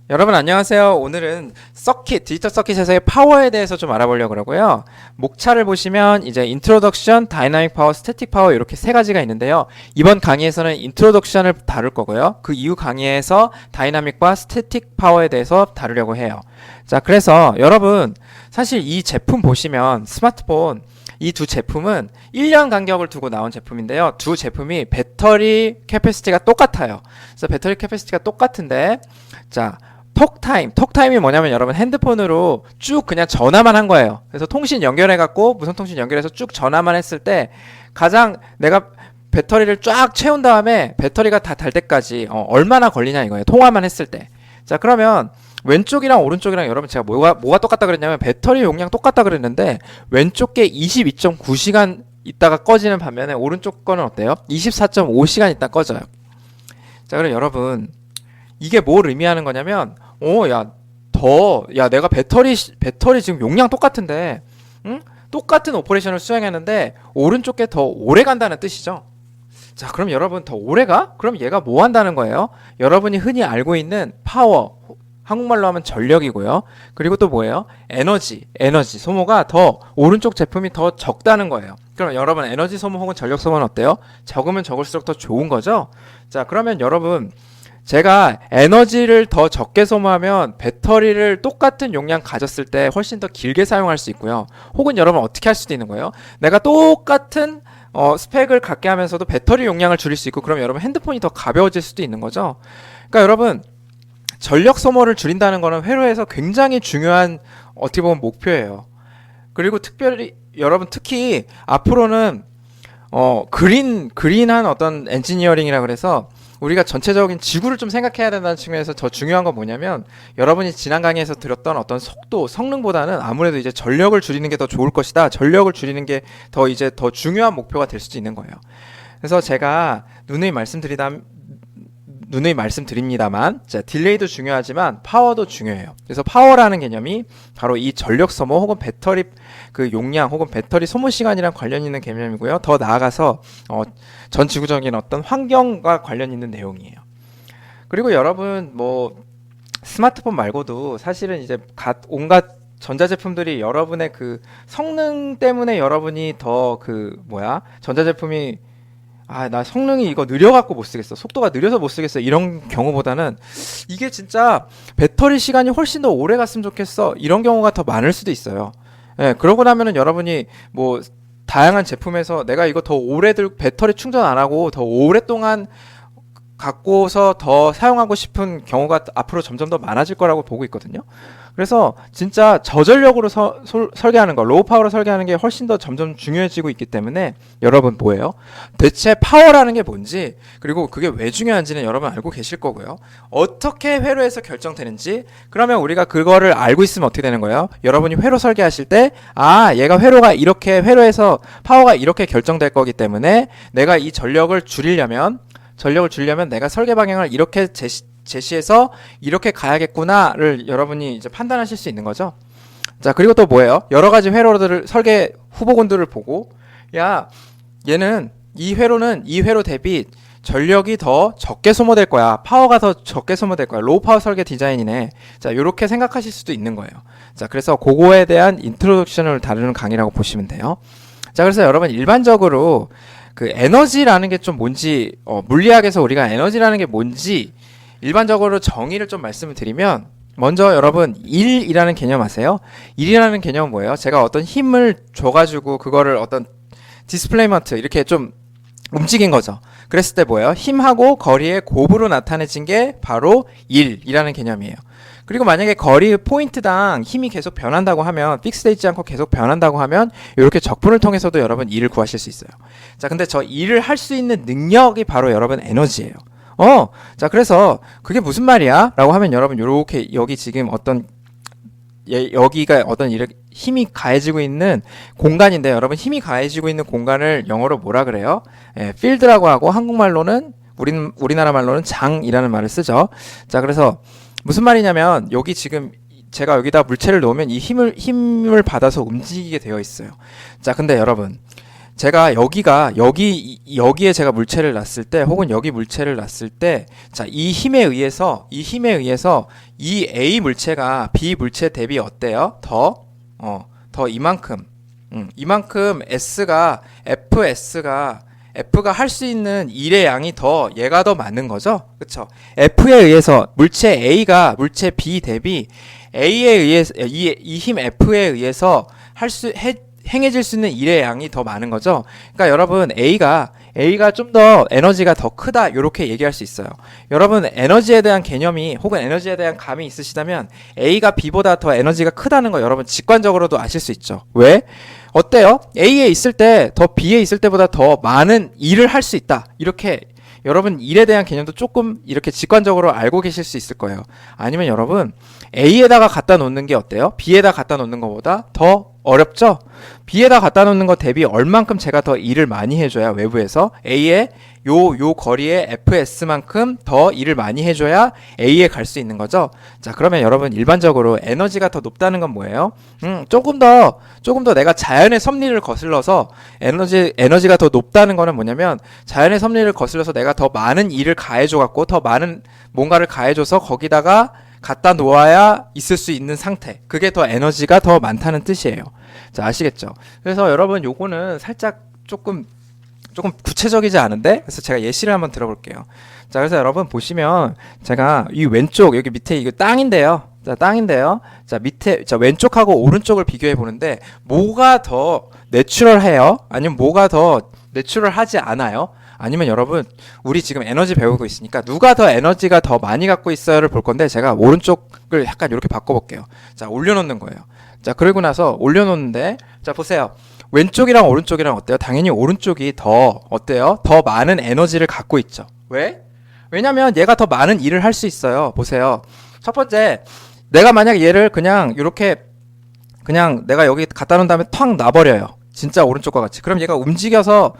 여러분 안녕하세요. 오늘은 서킷, 디지털 서킷에서의 파워에 대해서 좀 알아보려고 그러고요. 목차를 보시면 이제 인트로덕션, 다이나믹 파워, 스태틱 파워 이렇게 세 가지가 있는데요. 이번 강의에서는 인트로덕션을 다룰 거고요. 그 이후 강의에서 다이나믹과 스태틱 파워에 대해서 다루려고 해요. 자, 그래서 여러분 사실 이 제품 보시면 스마트폰 이 두 제품은 1년 간격을 두고 나온 제품인데요. 두 제품이 배터리 캐패시티가 똑같아요. 그래서 배터리 캐패시티가 똑같은데 자, 톡타임이 뭐냐면 여러분 핸드폰으로 쭉 그냥 전화만 한 거예요. 그래서 통신 연결해갖고 무선통신 연결해서 쭉 전화만 했을 때 가장 내가 배터리를 쫙 채운 다음에 배터리가 다 달 때까지 얼마나 걸리냐 이거예요. 통화만 했을 때. 자, 그러면 왼쪽이랑 오른쪽이랑 여러분 제가 뭐가 똑같다 그랬냐면 배터리 용량 똑같다 그랬는데 왼쪽 게 22.9시간 있다가 꺼지는 반면에 오른쪽 거는 어때요? 24.5시간 있다 꺼져요. 자, 그럼 여러분 이게 뭘 의미하는 거냐면 내가 배터리 지금 용량 똑같은데 응? 똑같은 오퍼레이션을 수행했는데 오른쪽 게 더 오래 간다는 뜻이죠. 자, 그럼 여러분 더 오래 가? 그럼 얘가 뭐 한다는 거예요? 여러분이 흔히 알고 있는 파워, 한국말로 하면 전력이고요. 그리고 또 뭐예요? 에너지 소모가 더 오른쪽 제품이 더 적다는 거예요. 그럼 여러분 에너지 소모 혹은 전력 소모는 어때요? 적으면 적을수록 더 좋은 거죠? 자, 그러면 여러분 제가 에너지를 더 적게 소모하면 배터리를 똑같은 용량 가졌을 때 훨씬 더 길게 사용할 수 있고요. 혹은 여러분 어떻게 할 수도 있는 거예요? 내가 똑같은 스펙을 갖게 하면서도 배터리 용량을 줄일 수 있고 그럼 여러분 핸드폰이 더 가벼워질 수도 있는 거죠. 그러니까 여러분 전력 소모를 줄인다는 거는 회로에서 굉장히 중요한 어떻게 보면 목표예요. 그리고 여러분 특히 앞으로는 그린한 어떤 엔지니어링이라 그래서 우리가 전체적인 지구를 좀 생각해야 된다는 측면에서 더 중요한 건 뭐냐면 여러분이 지난 강의에서 들었던 어떤 속도, 성능보다는 아무래도 이제 전력을 줄이는 게 더 좋을 것이다. 전력을 줄이는 게 더 중요한 목표가 될 수도 있는 거예요. 그래서 제가 누누이 말씀드립니다만 자, 딜레이도 중요하지만 파워도 중요해요. 그래서 파워라는 개념이 바로 이 전력 소모 혹은 배터리 그 용량 혹은 배터리 소모 시간이랑 관련 있는 개념이고요. 더 나아가서 전 지구적인 어떤 환경과 관련 있는 내용이에요. 그리고 여러분 뭐 스마트폰 말고도 사실은 이제 온갖 전자제품들이 여러분의 그 성능 때문에 여러분이 더 전자제품이 나 성능이 이거 느려갖고 못 쓰겠어. 속도가 느려서 못 쓰겠어. 이런 경우보다는 이게 진짜 배터리 시간이 훨씬 더 오래 갔으면 좋겠어. 이런 경우가 더 많을 수도 있어요. 예, 그러고 나면은 여러분이 뭐 다양한 제품에서 내가 이거 더 배터리 충전 안 하고 더 오랫동안 갖고서 더 사용하고 싶은 경우가 앞으로 점점 더 많아질 거라고 보고 있거든요. 그래서 진짜 저전력으로 설계하는 거, 로우 파워로 설계하는 게 훨씬 더 점점 중요해지고 있기 때문에 여러분 뭐예요? 대체 파워라는 게 뭔지 그리고 그게 왜 중요한지는 여러분 알고 계실 거고요. 어떻게 회로에서 결정되는지 그러면 우리가 그거를 알고 있으면 어떻게 되는 거예요? 여러분이 회로 설계하실 때 얘가 회로에서 파워가 이렇게 결정될 거기 때문에 내가 이 전력을 줄이려면 내가 설계 방향을 이렇게 제시해서 이렇게 가야겠구나를 여러분이 이제 판단하실 수 있는 거죠. 자, 그리고 또 뭐예요? 여러 가지 설계 후보군들을 보고 이 회로 대비 전력이 더 적게 소모될 거야. 파워가 더 적게 소모될 거야. 로우 파워 설계 디자인이네. 자, 요렇게 생각하실 수도 있는 거예요. 자, 그래서 그거에 대한 인트로덕션을 다루는 강의라고 보시면 돼요. 자, 그래서 여러분 일반적으로 그 에너지라는 게 좀 뭔지 물리학에서 우리가 에너지라는 게 뭔지 일반적으로 정의를 좀 말씀을 드리면 먼저 여러분 일이라는 개념 아세요? 일이라는 개념은 뭐예요? 제가 어떤 힘을 줘가지고 그거를 어떤 디스플레이먼트 이렇게 좀 움직인 거죠. 그랬을 때 뭐예요? 힘하고 거리의 곱으로 나타내진 게 바로 일이라는 개념이에요. 그리고 만약에 거리 포인트당 힘이 계속 변한다고 하면 픽스돼 있지 않고 계속 변한다고 하면 이렇게 적분을 통해서도 여러분 일을 구하실 수 있어요. 자, 근데 저 일을 할 수 있는 능력이 바로 여러분 에너지예요. 자, 그래서 그게 무슨 말이야? 라고 하면 여러분 요렇게 여기 지금 여기가 어떤 힘이 가해지고 있는 공간인데 여러분 힘이 가해지고 있는 공간을 영어로 뭐라 그래요? 필드라고 하고 한국말로는 우리나라 말로는 장이라는 말을 쓰죠. 자, 그래서 무슨 말이냐면 여기 지금 제가 여기다 물체를 놓으면 이 힘을 받아서 움직이게 되어 있어요. 자, 근데 여러분 제가 여기에 제가 물체를 놨을 때 혹은 여기 물체를 놨을 때 자, 이 힘에 의해서 이 A 물체가 B 물체 대비 어때요? 더 이만큼 이만큼 F가 할 수 있는 일의 양이 얘가 더 많은 거죠. 그쵸? F에 의해서 물체 A가 물체 B 대비 A에 의해서 이 힘 F에 의해서 행해질 수 있는 일의 양이 더 많은 거죠. 그러니까 여러분 A가 좀 더 에너지가 더 크다 이렇게 얘기할 수 있어요. 여러분 에너지에 대한 개념이 혹은 에너지에 대한 감이 있으시다면 A가 B보다 더 에너지가 크다는 거 여러분 직관적으로도 아실 수 있죠. 왜? 어때요? A에 있을 때 더 B에 있을 때보다 더 많은 일을 할 수 있다. 이렇게 여러분 일에 대한 개념도 조금 이렇게 직관적으로 알고 계실 수 있을 거예요. 아니면 여러분 A에다가 갖다 놓는 게 어때요? B에다 갖다 놓는 것보다 더 어렵죠? B에다 갖다 놓는 것 대비 얼만큼 제가 더 일을 많이 해줘야 외부에서 A의 요 거리의 FS만큼 더 일을 많이 해줘야 A에 갈 수 있는 거죠. 자, 그러면 여러분 일반적으로 에너지가 더 높다는 건 뭐예요? 조금 더 내가 자연의 섭리를 거슬러서 에너지가 더 높다는 거는 뭐냐면 자연의 섭리를 거슬러서 내가 더 많은 일을 가해줘갖고 더 많은 뭔가를 가해줘서 거기다가 갖다 놓아야 있을 수 있는 상태. 그게 더 에너지가 더 많다는 뜻이에요. 자, 아시겠죠? 그래서 여러분 요거는 살짝 조금 구체적이지 않은데 그래서 제가 예시를 한번 들어볼게요. 자, 그래서 여러분 보시면 제가 이 왼쪽 여기 밑에 이거 땅인데요. 자, 왼쪽하고 오른쪽을 비교해 보는데 뭐가 더 내추럴해요? 아니면 뭐가 더 내추럴하지 않아요? 아니면 여러분 우리 지금 에너지 배우고 있으니까 누가 더 에너지가 더 많이 갖고 있어요를 볼 건데 제가 오른쪽을 약간 이렇게 바꿔볼게요. 자, 올려놓는 거예요. 자, 그리고 나서 올려놓는데 자, 보세요. 왼쪽이랑 오른쪽이랑 어때요? 당연히 오른쪽이 더 어때요? 더 많은 에너지를 갖고 있죠. 왜? 왜냐면 얘가 더 많은 일을 할 수 있어요. 보세요. 첫 번째, 내가 만약 얘를 그냥 이렇게 그냥 내가 여기 갖다 놓은 다음에 탁 놔버려요. 진짜 오른쪽과 같이. 그럼 얘가 움직여서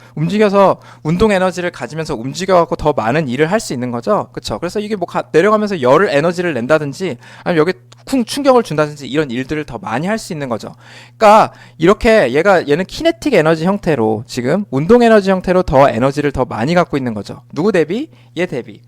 운동 에너지를 가지면서 움직여갖고 더 많은 일을 할 수 있는 거죠. 그쵸? 그래서 이게 뭐 내려가면서 에너지를 낸다든지 아니면 여기 쿵 충격을 준다든지 이런 일들을 더 많이 할 수 있는 거죠. 그러니까 이렇게 얘는 키네틱 에너지 형태로 지금 운동 에너지 형태로 더 에너지를 더 많이 갖고 있는 거죠. 누구 대비? 얘 대비.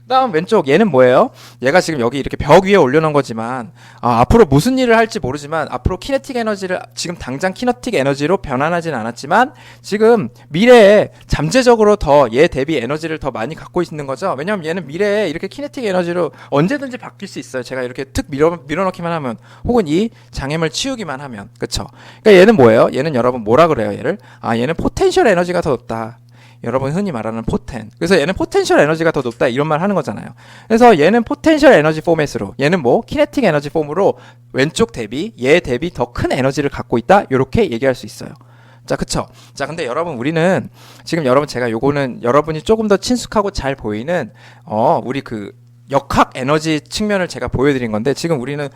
다음 왼쪽 얘는 뭐예요? 얘가 지금 여기 이렇게 벽 위에 올려놓은 거지만 앞으로 무슨 일을 할지 모르지만 앞으로 키네틱 에너지를 지금 당장 키네틱 에너지로 변환하진 않았지만 지금 미래에 잠재적으로 더 얘 대비 에너지를 더 많이 갖고 있는 거죠. 왜냐면 얘는 미래에 이렇게 키네틱 에너지로 언제든지 바뀔 수 있어요. 제가 이렇게 툭 밀어넣기만 하면 혹은 이 장애물 치우기만 하면. 그쵸? 그러니까 얘는 뭐예요? 얘는 여러분 뭐라 그래요? 얘는 포텐셜 에너지가 더 높다. 여러분 흔히 말하는 포텐. 그래서 얘는 포텐셜 에너지가 더 높다 이런 말 하는 거잖아요. 그래서 얘는 포텐셜 에너지 포맷으로 얘는 뭐 키네틱 에너지 폼으로 왼쪽 대비 얘 대비 더 큰 에너지를 갖고 있다 이렇게 얘기할 수 있어요. 자, 그쵸? 자, 근데 여러분 우리는 지금 제가 요거는 여러분이 조금 더 친숙하고 잘 보이는 우리 그 역학 에너지 측면을 제가 보여드린 건데 지금 우리는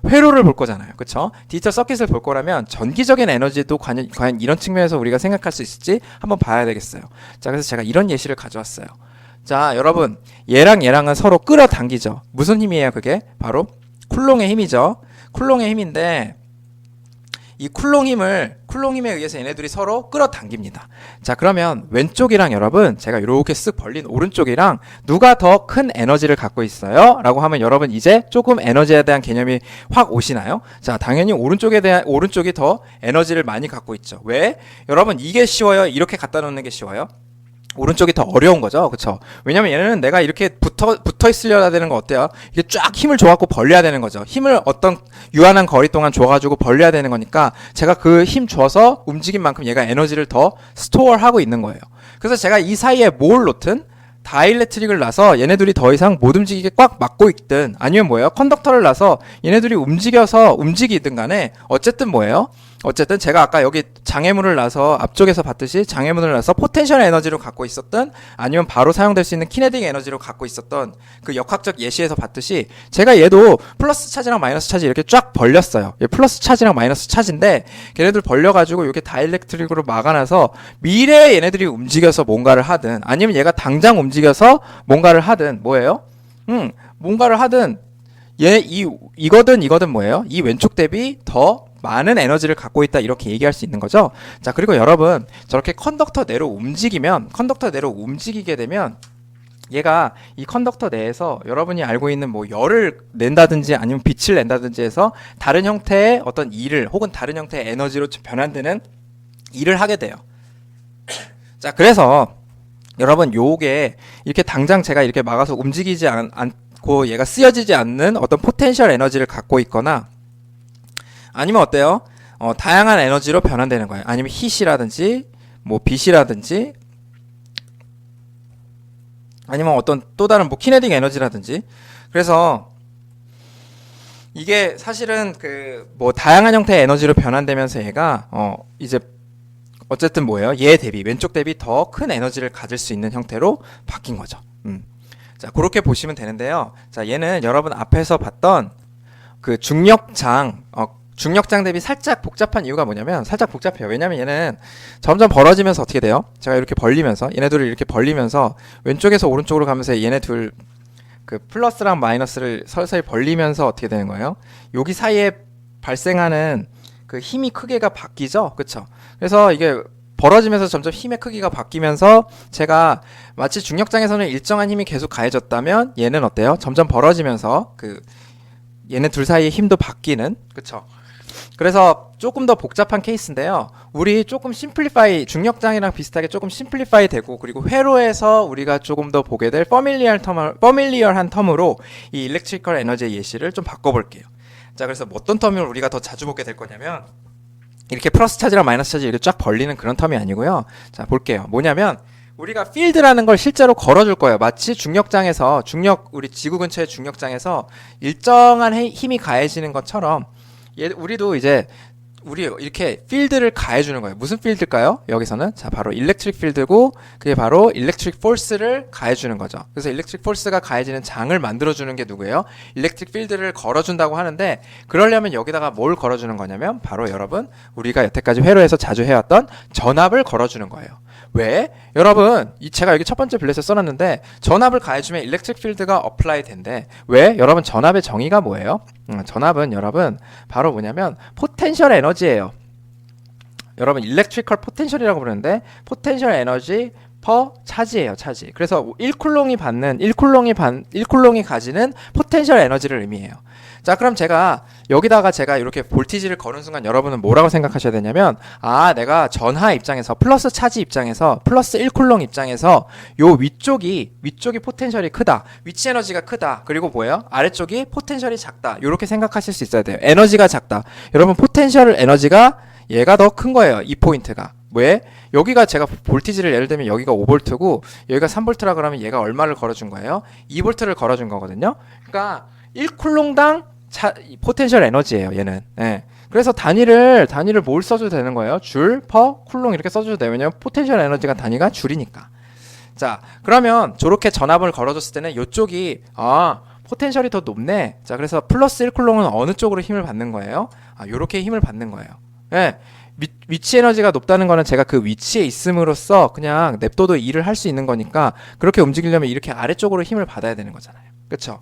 회로를 볼 거잖아요. 그쵸? 디지털 서킷을 볼 거라면 전기적인 에너지도 과연 이런 측면에서 우리가 생각할 수 있을지 한번 봐야 되겠어요. 자, 그래서 제가 이런 예시를 가져왔어요. 자, 여러분 얘랑은 서로 끌어당기죠. 무슨 힘이에요? 그게 바로 쿨롱의 힘이죠. 쿨롱의 힘인데 이 쿨롱 힘에 의해서 얘네들이 서로 끌어당깁니다. 자, 그러면 왼쪽이랑 여러분 제가 이렇게 쓱 벌린 오른쪽이랑 누가 더 큰 에너지를 갖고 있어요? 라고 하면 여러분 이제 조금 에너지에 대한 개념이 확 오시나요? 자, 당연히 오른쪽이 더 에너지를 많이 갖고 있죠. 왜? 여러분 이게 쉬워요? 이렇게 갖다 놓는 게 쉬워요? 오른쪽이 더 어려운 거죠. 그쵸? 왜냐면 얘는 내가 이렇게 붙어 있으려야 되는 거 어때요? 이게 쫙 힘을 줘갖고 벌려야 되는 거죠. 힘을 어떤 유한한 거리 동안 줘가지고 벌려야 되는 거니까 제가 그 힘 줘서 움직인 만큼 얘가 에너지를 더 스토어하고 있는 거예요. 그래서 제가 이 사이에 뭘 놓든 다이일렉트릭을 놔서 얘네들이 더 이상 못 움직이게 꽉 막고 있든 아니면 뭐예요? 컨덕터를 놔서 얘네들이 움직이든 간에 어쨌든 뭐예요? 어쨌든 제가 아까 여기 장애물을 놔서 앞쪽에서 봤듯이 장애물을 놔서 포텐셜 에너지로 갖고 있었던 아니면 바로 사용될 수 있는 키네틱 에너지로 갖고 있었던 그 역학적 예시에서 봤듯이 제가 얘도 플러스 차지랑 마이너스 차지 이렇게 쫙 벌렸어요. 얘 플러스 차지랑 마이너스 차지인데 걔네들 벌려가지고 이렇게 다이일렉트릭으로 막아놔서 미래에 얘네들이 움직여서 뭔가를 하든 아니면 얘가 당장 움직여서 뭔가를 하든 뭐예요? 뭔가를 하든 이거든 뭐예요? 이 왼쪽 대비 더 많은 에너지를 갖고 있다 이렇게 얘기할 수 있는 거죠. 자, 그리고 여러분 저렇게 컨덕터 내로 움직이게 되면 얘가 이 컨덕터 내에서 여러분이 알고 있는 뭐 열을 낸다든지 아니면 빛을 낸다든지 해서 다른 형태의 어떤 일을 혹은 다른 형태의 에너지로 변환되는 일을 하게 돼요. 자, 그래서 여러분 요게 이렇게 당장 제가 이렇게 막아서 움직이지 않고 얘가 쓰여지지 않는 어떤 포텐셜 에너지를 갖고 있거나 아니면 어때요? 다양한 에너지로 변환되는 거예요. 아니면 힛이라든지 뭐 빛이라든지 아니면 어떤 또 다른 뭐 키네틱 에너지라든지. 그래서 이게 사실은 그 뭐 다양한 형태의 에너지로 변환되면서 얘가 이제 어쨌든 뭐예요? 얘 대비 왼쪽 대비 더 큰 에너지를 가질 수 있는 형태로 바뀐 거죠. 자, 그렇게 보시면 되는데요. 자, 얘는 여러분 앞에서 봤던 그 중력장 대비 살짝 복잡한 이유가 뭐냐면 살짝 복잡해요. 왜냐면 얘는 점점 벌어지면서 어떻게 돼요? 제가 이렇게 벌리면서 얘네들을 이렇게 벌리면서 왼쪽에서 오른쪽으로 가면서 얘네 둘 그 플러스랑 마이너스를 서서히 벌리면서 어떻게 되는 거예요? 여기 사이에 발생하는 그 힘이 크기가 바뀌죠? 그쵸? 그래서 이게 벌어지면서 점점 힘의 크기가 바뀌면서 제가 마치 중력장에서는 일정한 힘이 계속 가해졌다면 얘는 어때요? 점점 벌어지면서 그 얘네 둘 사이의 힘도 바뀌는, 그쵸? 그래서 조금 더 복잡한 케이스인데요. 우리 조금 중력장이랑 비슷하게 조금 심플리파이 되고, 그리고 회로에서 우리가 조금 더 보게 될 퍼밀리얼한 텀으로 이 일렉트리컬 에너지의 예시를 좀 바꿔볼게요. 자, 그래서 어떤 텀을 우리가 더 자주 보게 될 거냐면 이렇게 플러스 차지랑 마이너스 차지 이렇게 쫙 벌리는 그런 텀이 아니고요. 자, 볼게요. 뭐냐면 우리가 필드라는 걸 실제로 걸어줄 거예요. 마치 중력장에서 우리 지구 근처의 중력장에서 일정한 힘이 가해지는 것처럼 우리도 이제 우리 이렇게 필드를 가해주는 거예요. 무슨 필드일까요? 여기서는 자, 바로 일렉트릭 필드고 그게 바로 일렉트릭 포스를 가해주는 거죠. 그래서 일렉트릭 포스가 가해지는 장을 만들어주는 게 누구예요? 일렉트릭 필드를 걸어준다고 하는데, 그러려면 여기다가 뭘 걸어주는 거냐면 바로 여러분 우리가 여태까지 회로에서 자주 해왔던 전압을 걸어주는 거예요. 왜? 여러분 제가 여기 첫 번째 블렛에 써놨는데 전압을 가해주면 일렉트릭 필드가 어플라이 된대. 왜? 여러분 전압의 정의가 뭐예요? 전압은 여러분 바로 뭐냐면 포텐셜 에너지예요. 여러분 일렉트리컬 포텐셜이라고 부르는데 포텐셜 에너지 퍼 차지예요. 차지. 그래서 1쿨롱이 가지는 포텐셜 에너지를 의미해요. 자, 그럼 여기다가 제가 이렇게 볼티지를 거는 순간 여러분은 뭐라고 생각하셔야 되냐면, 내가 전하 입장에서 플러스 차지 입장에서 플러스 1쿨롱 입장에서 요 위쪽이 포텐셜이 크다, 위치 에너지가 크다, 그리고 뭐예요? 아래쪽이 포텐셜이 작다, 요렇게 생각하실 수 있어야 돼요. 에너지가 작다. 여러분 포텐셜 에너지가 얘가 더 큰 거예요. 이 포인트가. 왜? 여기가 제가 볼티지를 예를 들면 여기가 5V고 여기가 3V라 그러면 얘가 얼마를 걸어준 거예요? 2V를 걸어준 거거든요. 그러니까 1쿨롱당 포텐셜 에너지예요, 얘는. 예. 그래서 단위를 뭘 써줘도 되는 거예요? 줄, 퍼, 쿨롱 이렇게 써줘도 돼요. 왜냐면 포텐셜 에너지가 단위가 줄이니까. 자, 그러면 저렇게 전압을 걸어줬을 때는 이쪽이 포텐셜이 더 높네. 자, 그래서 플러스 1쿨롱은 어느 쪽으로 힘을 받는 거예요? 요렇게 힘을 받는 거예요. 예. 위치 에너지가 높다는 거는 제가 그 위치에 있음으로써 그냥 냅둬도 일을 할 수 있는 거니까 그렇게 움직이려면 이렇게 아래쪽으로 힘을 받아야 되는 거잖아요. 그쵸?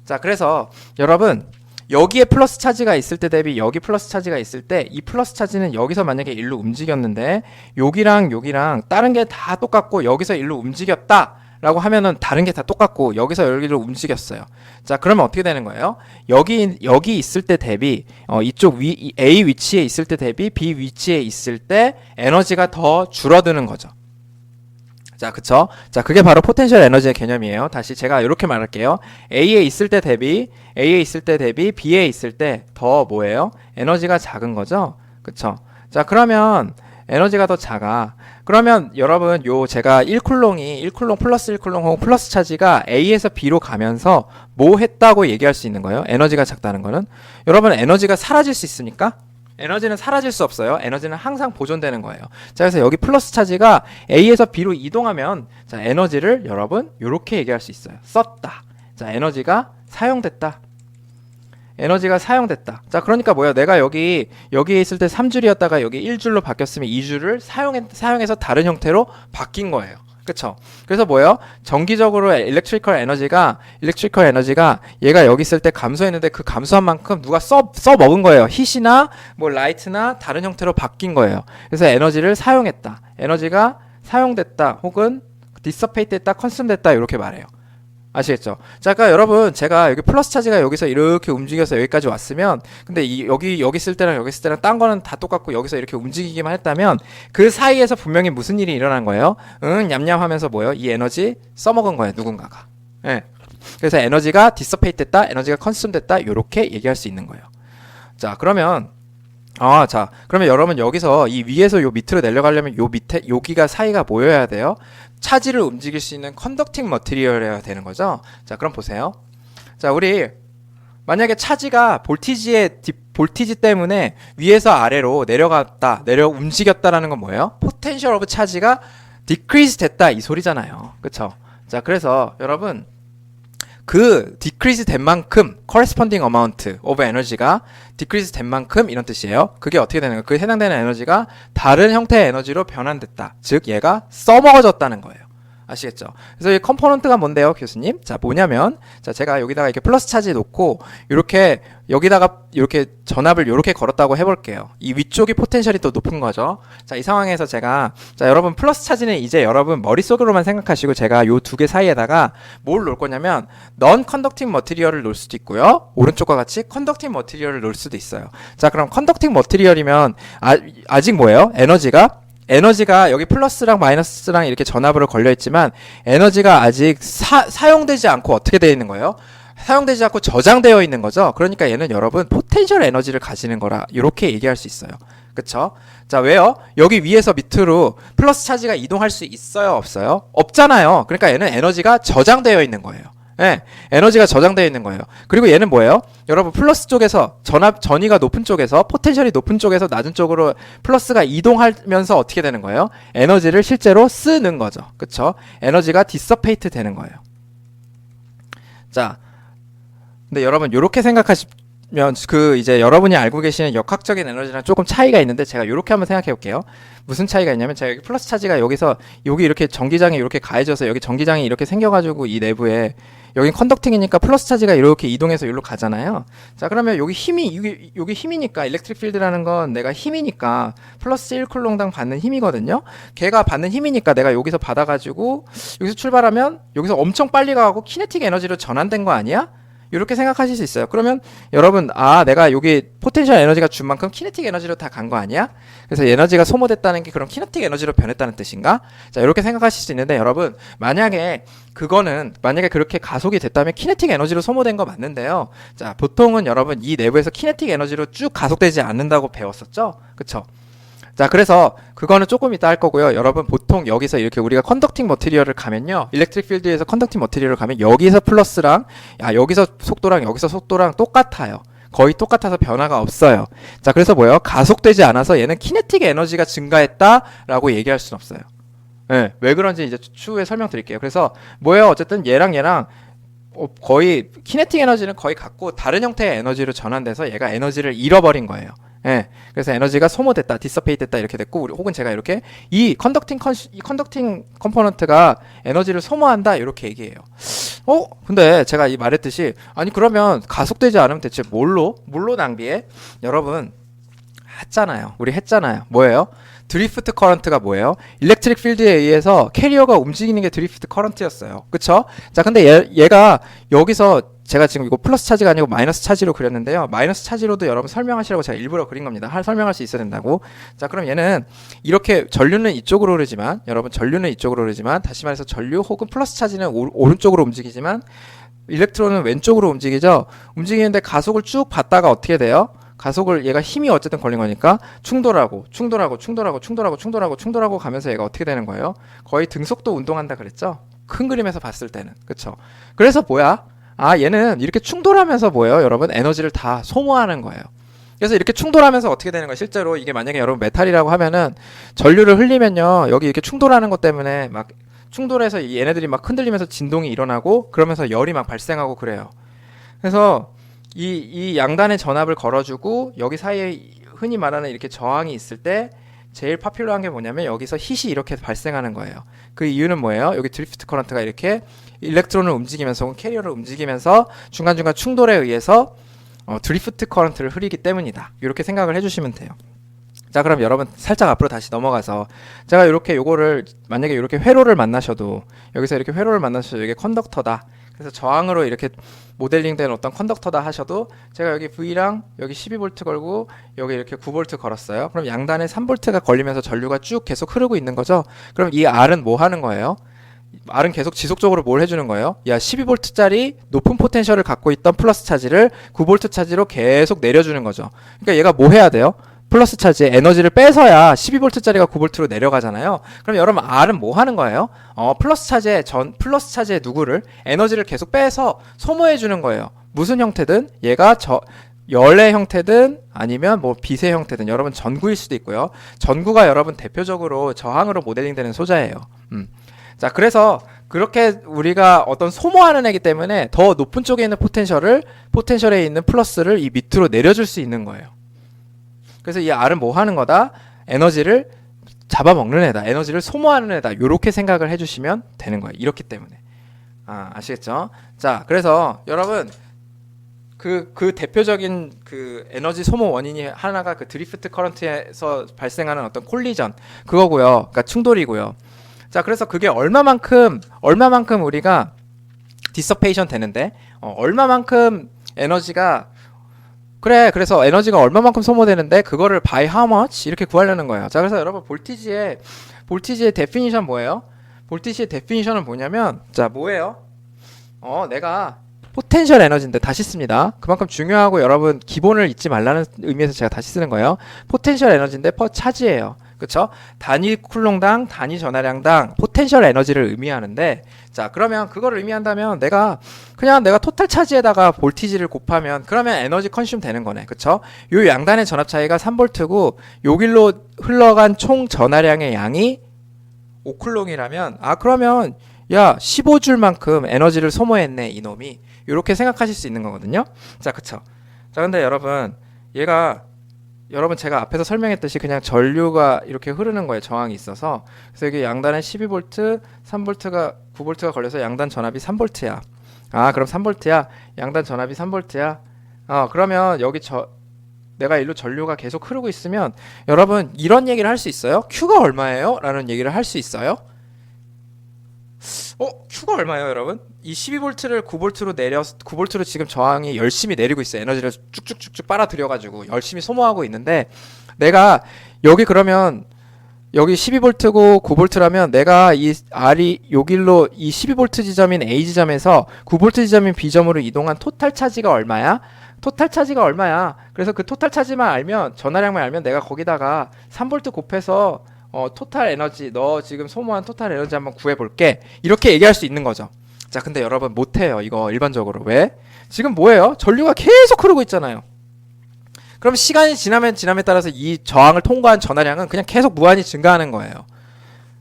자, 그래서 여러분 여기에 플러스 차지가 있을 때 대비 여기 플러스 차지가 있을 때 이 플러스 차지는 여기서 만약에 일로 움직였는데 여기랑 다른 게 다 똑같고 여기서 일로 움직였다 라고 하면은 다른 게 다 똑같고 여기서 여기로 움직였어요. 자, 그러면 어떻게 되는 거예요? 여기 있을 때 대비 이쪽 A 위치에 있을 때 대비 B 위치에 있을 때 에너지가 더 줄어드는 거죠. 자, 그쵸? 자, 그게 바로 포텐셜 에너지의 개념이에요. 다시 제가 이렇게 말할게요. A에 있을 때 대비 B에 있을 때 더 뭐예요? 에너지가 작은 거죠? 그쵸? 자, 그러면 에너지가 더 작아. 그러면 여러분 제가 1쿨롱 플러스 1쿨롱 혹은 플러스 차지가 A에서 B로 가면서 뭐 했다고 얘기할 수 있는 거예요? 에너지가 작다는 거는? 여러분 에너지가 사라질 수 있습니까? 에너지는 사라질 수 없어요. 에너지는 항상 보존되는 거예요. 자, 그래서 여기 플러스 차지가 A에서 B로 이동하면 자, 에너지를 여러분 요렇게 얘기할 수 있어요. 썼다. 자, 에너지가 사용됐다. 자, 그러니까 뭐야? 내가 여기에 있을 때 3줄이었다가 여기 1줄로 바뀌었으면 2줄을 사용해서 다른 형태로 바뀐 거예요. 그쵸? 그래서 뭐예요? 정기적으로 일렉트리컬 에너지가 얘가 여기 있을 때 감소했는데 그 감소한 만큼 누가 써 먹은 거예요. 히트나 뭐 라이트나 다른 형태로 바뀐 거예요. 그래서 에너지를 사용했다. 에너지가 사용됐다. 혹은 디서페이트 됐다, 컨숨 됐다 이렇게 말해요. 아시겠죠? 자, 그러니까 여러분 제가 여기 플러스 차지가 여기서 이렇게 움직여서 여기까지 왔으면 근데 여기 쓸 때랑 여기 쓸 때랑 딴 거는 다 똑같고 여기서 이렇게 움직이기만 했다면 그 사이에서 분명히 무슨 일이 일어난 거예요? 냠냠 하면서 뭐예요? 이 에너지 써먹은 거예요, 누군가가. 예. 그래서 에너지가 디서페이트 됐다, 에너지가 컨숨 됐다 이렇게 얘기할 수 있는 거예요. 자, 그러면 그러면 여러분 여기서 이 위에서 요 밑으로 내려가려면 요 밑에 여기가 사이가 모여야 돼요. 차지를 움직일 수 있는 컨덕팅 머티리얼이어야 되는 거죠. 자, 그럼 보세요. 자, 우리 만약에 차지가 볼티지 때문에 위에서 아래로 움직였다라는 건 뭐예요? 포텐셜 오브 차지가 디크리스 됐다 이 소리잖아요. 그쵸? 자, 그래서 여러분 그 디크리스 된 만큼 corresponding amount of energy가 디크리스 된 만큼 이런 뜻이에요. 그게 어떻게 되는 거예요? 그 해당되는 에너지가 다른 형태의 에너지로 변환됐다. 즉 얘가 써먹어졌다는 거예요. 아시겠죠? 그래서 이 컴포넌트가 뭔데요, 교수님? 자, 뭐냐면 자, 제가 여기다가 이렇게 플러스 차지 놓고 이렇게 여기다가 이렇게 전압을 이렇게 걸었다고 해볼게요. 이 위쪽이 포텐셜이 또 높은 거죠. 자, 이 상황에서 제가 자, 여러분 플러스 차지는 이제 여러분 머릿속으로만 생각하시고 제가 요 두 개 사이에다가 뭘 놓을 거냐면 넌 컨덕팅 머티리얼을 놓을 수도 있고요. 오른쪽과 같이 컨덕팅 머티리얼을 놓을 수도 있어요. 자, 그럼 컨덕팅 머티리얼이면 아직 뭐예요? 에너지가 여기 플러스랑 마이너스랑 이렇게 전압으로 걸려 있지만 에너지가 아직 사용되지 않고 어떻게 되어 있는 거예요? 사용되지 않고 저장되어 있는 거죠. 그러니까 얘는 여러분 포텐셜 에너지를 가지는 거라 이렇게 얘기할 수 있어요. 그쵸? 자, 왜요? 여기 위에서 밑으로 플러스 차지가 이동할 수 있어요? 없어요? 없잖아요. 그러니까 얘는 에너지가 저장되어 있는 거예요. 네, 에너지가 저장되어 있는 거예요. 그리고 얘는 뭐예요? 여러분 플러스 쪽에서 전위가 높은 쪽에서 포텐셜이 높은 쪽에서 낮은 쪽으로 플러스가 이동하면서 어떻게 되는 거예요? 에너지를 실제로 쓰는 거죠. 그쵸? 에너지가 디서페이트 되는 거예요. 자, 근데 여러분 요렇게 생각하시면 이제 여러분이 알고 계시는 역학적인 에너지랑 조금 차이가 있는데 제가 요렇게 한번 생각해 볼게요. 무슨 차이가 있냐면 제가 여기 플러스 차지가 여기 이렇게 전기장이 이렇게 가해져서 여기 전기장이 이렇게 생겨가지고 이 내부에 여기 컨덕팅이니까 플러스 차지가 이렇게 이동해서 여기로 가잖아요. 자, 그러면 여기 힘이니까 일렉트릭 필드라는 건 내가 힘이니까 플러스 1쿨롱당 받는 힘이거든요. 걔가 받는 힘이니까 내가 여기서 받아가지고 여기서 출발하면 여기서 엄청 빨리 가고 키네틱 에너지로 전환된 거 아니야? 이렇게 생각하실 수 있어요. 그러면 여러분 내가 여기 포텐셜 에너지가 준 만큼 키네틱 에너지로 다 간 거 아니야? 그래서 에너지가 소모됐다는 게 그럼 키네틱 에너지로 변했다는 뜻인가? 자, 이렇게 생각하실 수 있는데 여러분 만약에 그렇게 가속이 됐다면 키네틱 에너지로 소모된 거 맞는데요. 자, 보통은 여러분 이 내부에서 키네틱 에너지로 쭉 가속되지 않는다고 배웠었죠? 그쵸? 자, 그래서 그거는 조금 이따 할 거고요. 여러분 보통 여기서 이렇게 우리가 컨덕팅 머티리얼을 가면요. 일렉트릭 필드에서 컨덕팅 머티리얼을 가면 여기서 플러스랑 여기서 속도랑 똑같아요. 거의 똑같아서 변화가 없어요. 자, 그래서 뭐예요? 가속되지 않아서 얘는 키네틱 에너지가 증가했다라고 얘기할 수는 없어요. 네, 왜 그런지 이제 추후에 설명드릴게요. 그래서 뭐예요? 어쨌든 얘랑 거의 키네틱 에너지는 거의 같고 다른 형태의 에너지로 전환돼서 얘가 에너지를 잃어버린 거예요. 예. 그래서 에너지가 소모됐다, 디서페이트 됐다 이렇게 됐고 혹은 제가 이렇게 이 컨덕팅 컴포넌트가 에너지를 소모한다 이렇게 얘기해요. 근데 제가 말했듯이 아니 그러면 가속되지 않으면 대체 뭘로 낭비해? 여러분 우리 했잖아요. 뭐예요? 드리프트 커런트가 뭐예요? 일렉트릭 필드에 의해서 캐리어가 움직이는 게 드리프트 커런트였어요. 그쵸? 자, 근데 얘가 여기서 제가 지금 이거 플러스 차지가 아니고 마이너스 차지로 그렸는데요. 마이너스 차지로도 여러분 설명하시라고 제가 일부러 그린 겁니다. 설명할 수 있어야 된다고. 자, 그럼 얘는 이렇게 전류는 이쪽으로 흐르지만 다시 말해서 전류 혹은 플러스 차지는 오른쪽으로 움직이지만 일렉트론은 왼쪽으로 움직이죠. 움직이는데 가속을 쭉 받다가 어떻게 돼요? 가속을 얘가 힘이 어쨌든 걸린 거니까 충돌하고 가면서 얘가 어떻게 되는 거예요? 거의 등속도 운동한다 그랬죠? 큰 그림에서 봤을 때는. 그쵸? 그래서 뭐야? 얘는 이렇게 충돌하면서 뭐예요? 여러분 에너지를 다 소모하는 거예요. 그래서 이렇게 충돌하면서 어떻게 되는 거예요? 실제로 이게 만약에 여러분 메탈이라고 하면은 전류를 흘리면요. 여기 이렇게 충돌하는 것 때문에 막 충돌해서 얘네들이 막 흔들리면서 진동이 일어나고 그러면서 열이 막 발생하고 그래요. 그래서 이 양단의 전압을 걸어주고 여기 사이에 흔히 말하는 이렇게 저항이 있을 때 제일 파퓰러한 게 뭐냐면 여기서 힛이 이렇게 발생하는 거예요. 그 이유는 뭐예요? 여기 드리프트 커런트가 이렇게 일렉트론을 움직이면서 혹은 캐리어를 움직이면서 중간중간 충돌에 의해서 드리프트 커런트를 흐리기 때문이다. 이렇게 생각을 해주시면 돼요. 자, 그럼 여러분 살짝 앞으로 다시 넘어가서 제가 이렇게 요거를 만약에 이렇게 회로를 만나셔도 여기서 이렇게 회로를 만나셔도 이게 컨덕터다. 그래서 저항으로 이렇게 모델링된 어떤 컨덕터다 하셔도 제가 여기 V랑 여기 12V 걸고 여기 이렇게 9V 걸었어요. 그럼 양단에 3V가 걸리면서 전류가 쭉 계속 흐르고 있는 거죠. 그럼 이 R은 뭐 하는 거예요? R은 계속 지속적으로 뭘 해주는 거예요? 야, 12V짜리 높은 포텐셜을 갖고 있던 플러스 차지를 9V 차지로 계속 내려주는 거죠. 그러니까 얘가 뭐 해야 돼요? 플러스 차지에 에너지를 빼서야 12V짜리가 9V로 내려가잖아요. 그럼 여러분 R은 뭐 하는 거예요? 플러스 차지에 누구를? 에너지를 계속 빼서 소모해 주는 거예요. 무슨 형태든 얘가 열의 형태든 아니면 뭐 빛의 형태든 여러분 전구일 수도 있고요. 전구가 여러분 대표적으로 저항으로 모델링되는 소자예요. 자, 그래서 그렇게 우리가 어떤 소모하는 애기 때문에 더 높은 쪽에 있는 포텐셜에 있는 플러스를 이 밑으로 내려줄 수 있는 거예요. 그래서 이 R은 뭐 하는 거다? 에너지를 잡아먹는 애다. 에너지를 소모하는 애다. 이렇게 생각을 해주시면 되는 거예요. 이렇기 때문에. 아시겠죠? 자, 그래서 여러분 그 대표적인 그 에너지 소모 원인이 하나가 그 드리프트 커런트에서 발생하는 어떤 콜리전 그거고요. 그러니까 충돌이고요. 자, 그래서 그게 얼마만큼 우리가 디서페이션 되는데 얼마만큼 에너지가 그래서 에너지가 얼마만큼 소모되는데 그거를 by how much 이렇게 구하려는 거예요. 자, 그래서 여러분 볼티지의 데피니션 뭐예요? 볼티지의 데피니션은 뭐냐면 자, 뭐예요? 내가 포텐셜 에너지인데 다시 씁니다. 그만큼 중요하고 여러분 기본을 잊지 말라는 의미에서 제가 다시 쓰는 거예요. 포텐셜 에너지인데 퍼 차지예요. 그쵸? 단위 쿨롱당, 단위 전하량당 포텐셜 에너지를 의미하는데 자, 그러면 그걸 의미한다면 내가 토탈 차지에다가 볼티지를 곱하면 그러면 에너지 컨슘 되는 거네. 그쵸? 요 양단의 전압 차이가 3V고 요 길로 흘러간 총 전하량의 양이 5쿨롱이라면 그러면 야 15줄만큼 에너지를 소모했네 이놈이. 이렇게 생각하실 수 있는 거거든요. 자, 그쵸? 자, 근데 여러분 제가 앞에서 설명했듯이 그냥 전류가 이렇게 흐르는 거예요. 저항이 있어서. 그래서 여기 양단에 12V, 3V가 9V가 걸려서 양단 전압이 3V야. 그럼 3V야. 양단 전압이 3V야. 그러면 여기 내가 일로 전류가 계속 흐르고 있으면 여러분 이런 얘기를 할 수 있어요? Q가 얼마예요? 라는 얘기를 할 수 있어요? Q가 얼마예요, 여러분? 이 12V를 9V로 지금 저항이 열심히 내리고 있어요. 에너지를 쭉쭉쭉쭉 빨아들여가지고 열심히 소모하고 있는데 내가 여기 그러면 여기 12V고 9V라면 내가 이 R이 여길로 이 12V 지점인 A 지점에서 9V 지점인 B 점으로 이동한 토탈 차지가 얼마야? 토탈 차지가 얼마야? 그래서 그 토탈 차지만 알면 전하량만 알면 내가 거기다가 3V 곱해서 토탈 에너지 너 지금 소모한 토탈 에너지 한번 구해볼게 이렇게 얘기할 수 있는 거죠. 자, 근데 여러분 못해요 이거 일반적으로. 왜? 지금 뭐예요? 전류가 계속 흐르고 있잖아요. 그럼 시간이 지남에 따라서 이 저항을 통과한 전하량은 그냥 계속 무한히 증가하는 거예요.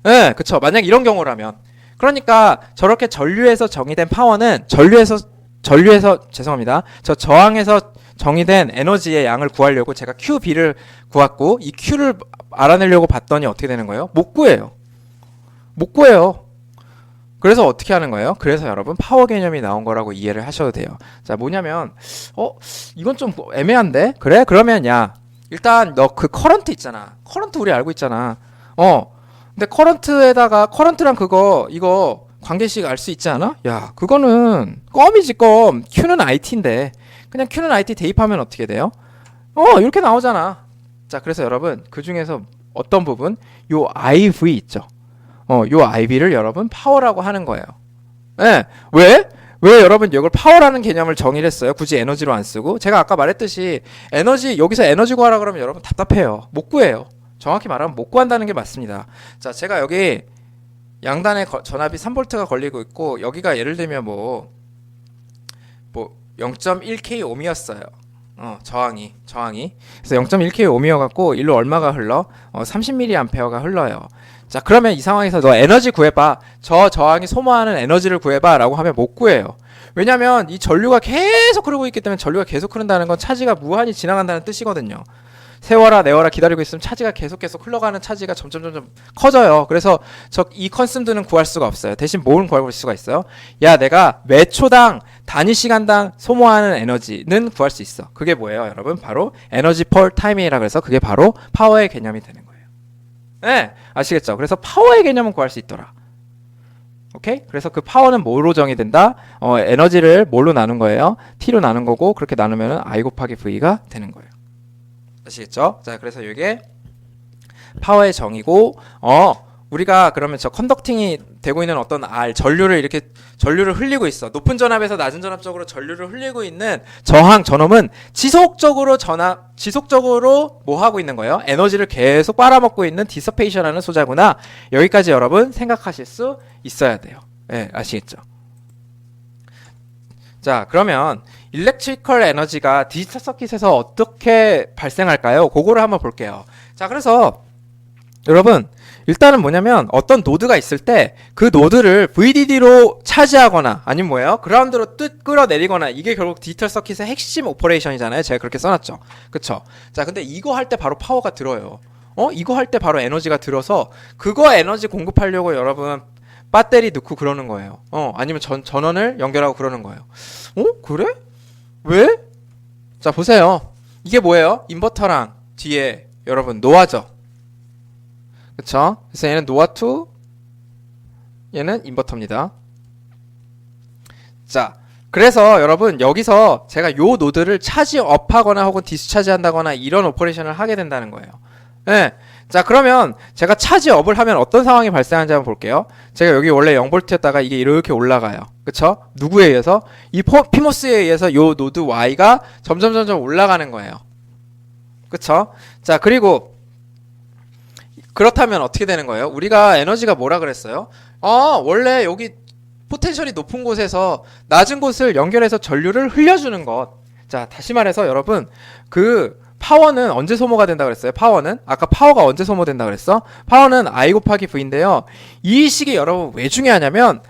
네, 그쵸. 만약 이런 경우라면 그러니까 저렇게 전류에서 정의된 파워는 전류에서 죄송합니다. 저 저항에서 정의된 에너지의 양을 구하려고 제가 QB를 구했고 이 Q를 알아내려고 봤더니 어떻게 되는 거예요? 못 구해요. 그래서 어떻게 하는 거예요? 그래서 여러분 파워 개념이 나온 거라고 이해를 하셔도 돼요. 자, 뭐냐면 이건 좀 애매한데? 그래? 그러면 일단 너 그 커런트 있잖아. 커런트 우리 알고 있잖아. 근데 커런트랑 이거 관계식 알 수 있지 않아? 야, 그거는 껌이지 껌. Q는 IT인데 그냥 Q는 IT 대입하면 어떻게 돼요? 이렇게 나오잖아. 자, 그래서 여러분 그 중에서 어떤 부분 요 IV 있죠. 요 IV를 여러분 파워라고 하는 거예요. 네. 왜 여러분 이걸 파워라는 개념을 정의를 했어요? 굳이 에너지로 안 쓰고. 제가 아까 말했듯이 여기서 에너지 구하라 그러면 여러분 답답해요. 못 구해요. 정확히 말하면 못 구한다는 게 맞습니다. 자, 제가 여기 양단에 전압이 3V가 걸리고 있고 여기가 예를 들면 뭐 0.1K ohm이었어요. 저항이. 그래서 0.1K ohm이어 갖고 일로 얼마가 흘러? 30mA가 흘러요. 자, 그러면 이 상황에서 너 에너지 구해봐. 저 저항이 소모하는 에너지를 구해봐 라고 하면 못 구해요. 왜냐면 이 전류가 계속 흐르고 있기 때문에 전류가 계속 흐른다는 건 차지가 무한히 지나간다는 뜻이거든요. 세워라 내워라 기다리고 있으면 차지가 계속 흘러가는 차지가 점점 커져요. 그래서 이 컨숨드는 구할 수가 없어요. 대신 뭘 구할 수가 있어요? 야, 내가 매 초당 단위 시간당 소모하는 에너지는 구할 수 있어. 그게 뭐예요, 여러분? 바로 에너지 per 타임이라 그래서 그게 바로 파워의 개념이 되는 거예요. 네, 아시겠죠? 그래서 파워의 개념은 구할 수 있더라. 오케이? 그래서 그 파워는 뭐로 정의된다? 에너지를 뭘로 나눈 거예요? T로 나눈 거고, 그렇게 나누면 I 곱하기 V가 되는 거예요. 아시겠죠? 자, 그래서 이게 파워의 정의고, 우리가 그러면 저 컨덕팅이 되고 있는 어떤 전류를 흘리고 있어. 높은 전압에서 낮은 전압 쪽으로 전류를 흘리고 있는 저항, 지속적으로 뭐 하고 있는 거예요? 에너지를 계속 빨아먹고 있는 디서페이션하는 소자구나. 여기까지 여러분 생각하실 수 있어야 돼요. 네, 아시겠죠? 자, 그러면 일렉트리컬 에너지가 디지털 서킷에서 어떻게 발생할까요? 그거를 한번 볼게요. 자, 그래서 여러분 일단은 뭐냐면 어떤 노드가 있을 때 그 노드를 VDD로 차지하거나 아니면 뭐예요? 그라운드로 끌어내리거나 이게 결국 디지털 서킷의 핵심 오퍼레이션이잖아요. 제가 그렇게 써놨죠. 그쵸? 자, 근데 이거 할 때 바로 파워가 들어요. 이거 할 때 바로 에너지가 들어서 그거 에너지 공급하려고 여러분 배터리 넣고 그러는 거예요. 아니면 전원을 연결하고 그러는 거예요. 그래? 왜? 자, 보세요. 이게 뭐예요? 인버터랑 뒤에 여러분 노아죠. 그쵸? 그래서 얘는 노아2, 얘는 인버터입니다. 자, 그래서 여러분 여기서 제가 요 노드를 차지업하거나 혹은 디스차지한다거나 이런 오퍼레이션을 하게 된다는 거예요. 네. 자, 그러면 제가 차지업을 하면 어떤 상황이 발생하는지 한번 볼게요. 제가 여기 원래 0V였다가 이게 이렇게 올라가요. 그쵸? 누구에 의해서? 이 피모스에 의해서 요 노드 Y가 점점 올라가는 거예요. 그쵸? 자, 그리고 그렇다면 어떻게 되는 거예요? 우리가 에너지가 뭐라 그랬어요? 원래 여기 포텐셜이 높은 곳에서 낮은 곳을 연결해서 전류를 흘려주는 것. 자, 다시 말해서 여러분 그 파워는 언제 소모가 된다 그랬어요? 파워는? 아까 파워가 언제 소모된다 그랬어? 파워는 I 곱하기 V인데요. 이 식이 여러분 왜 중요하냐면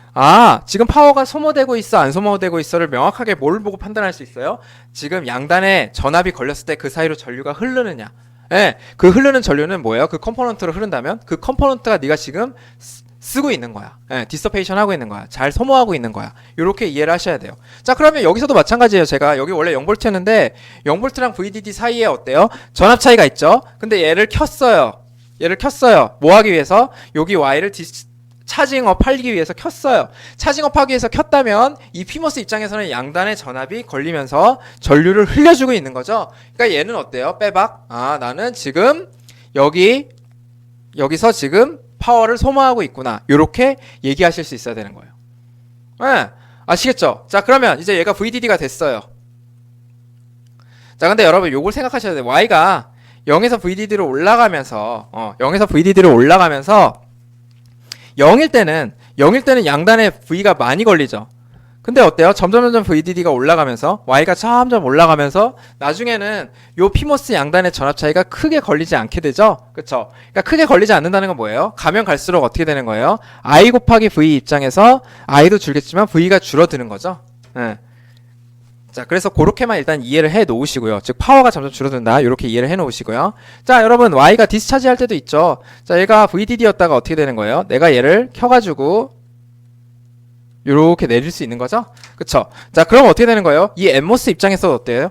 지금 파워가 소모되고 있어 안 소모되고 있어를 명확하게 뭘 보고 판단할 수 있어요? 지금 양단에 전압이 걸렸을 때 그 사이로 전류가 흐르느냐. 예, 그 흐르는 전류는 뭐예요? 그 컴포넌트로 흐른다면 그 컴포넌트가 네가 지금 쓰고 있는 거야. 예, 디서페이션 하고 있는 거야. 잘 소모하고 있는 거야. 이렇게 이해를 하셔야 돼요. 자, 그러면 여기서도 마찬가지예요. 제가 여기 원래 0V였는데 0V랑 VDD 사이에 어때요? 전압 차이가 있죠? 근데 얘를 켰어요. 뭐 하기 위해서? 여기 Y를 차징업 하기 위해서 켰어요. 차징업 하기 위해서 켰다면 이 피모스 입장에서는 양단의 전압이 걸리면서 전류를 흘려주고 있는 거죠. 그러니까 얘는 어때요? 빼박. 나는 지금 여기서 지금 파워를 소모하고 있구나. 요렇게 얘기하실 수 있어야 되는 거예요. 네, 아시겠죠? 자, 그러면 이제 얘가 VDD가 됐어요. 자, 근데 여러분 요걸 생각하셔야 돼요. Y가 0에서 VDD로 올라가면서 0일 때는 양단에 V가 많이 걸리죠. 근데 어때요? 점점 VDD가 올라가면서 Y가 점점 올라가면서 나중에는 요 피모스 양단의 전압 차이가 크게 걸리지 않게 되죠. 그쵸? 그러니까 크게 걸리지 않는다는 건 뭐예요? 가면 갈수록 어떻게 되는 거예요? I 곱하기 V 입장에서 I도 줄겠지만 V가 줄어드는 거죠. 네. 자, 그래서 그렇게만 일단 이해를 해 놓으시고요. 즉 파워가 점점 줄어든다. 이렇게 이해를 해 놓으시고요. 자, 여러분 Y가 디스차지 할 때도 있죠. 자, 얘가 VDD였다가 어떻게 되는 거예요? 내가 얘를 켜가지고 이렇게 내릴 수 있는 거죠? 그쵸? 자, 그럼 어떻게 되는 거예요? 이 엠모스 입장에서 어때요?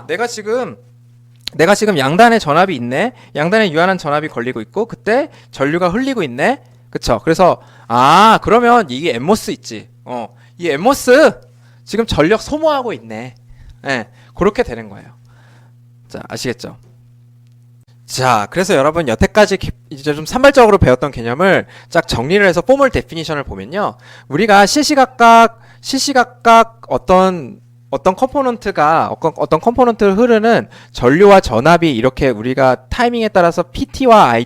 내가 지금 양단에 전압이 있네. 양단에 유한한 전압이 걸리고 있고 그때 전류가 흘리고 있네. 그쵸? 그래서 그러면 이게 엠모스 있지. 이 엠모스 지금 전력 소모하고 있네. 네, 그렇게 되는 거예요. 자, 아시겠죠? 자, 그래서 여러분 여태까지 이제 좀 산발적으로 배웠던 개념을 쫙 정리를 해서 포멀 데피니션을 보면요. 우리가 시시각각 어떤 컴포넌트를 흐르는 전류와 전압이 이렇게 우리가 타이밍에 따라서 VT와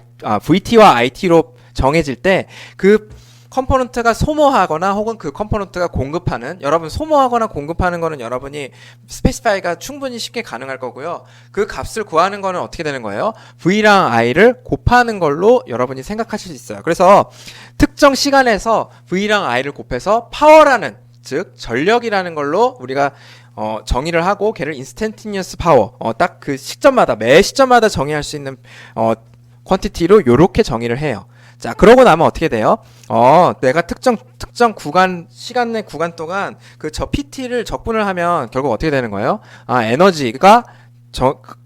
IT로 정해질 때 그 컴포넌트가 소모하거나 혹은 그 컴포넌트가 공급하는, 여러분 소모하거나 공급하는 거는 여러분이 스페시파이가 충분히 쉽게 가능할 거고요. 그 값을 구하는 거는 어떻게 되는 거예요? V랑 I를 곱하는 걸로 여러분이 생각하실 수 있어요. 그래서 특정 시간에서 V랑 I를 곱해서 파워라는, 즉 전력이라는 걸로 우리가 정의를 하고 걔를 인스턴티니어스 파워 딱 그 시점마다 매 시점마다 정의할 수 있는 퀀티티로 요렇게 정의를 해요. 자, 그러고 나면 어떻게 돼요? 내가 특정 구간, 시간 내 구간 동안 저 PT를 적분을 하면 결국 어떻게 되는 거예요? 에너지가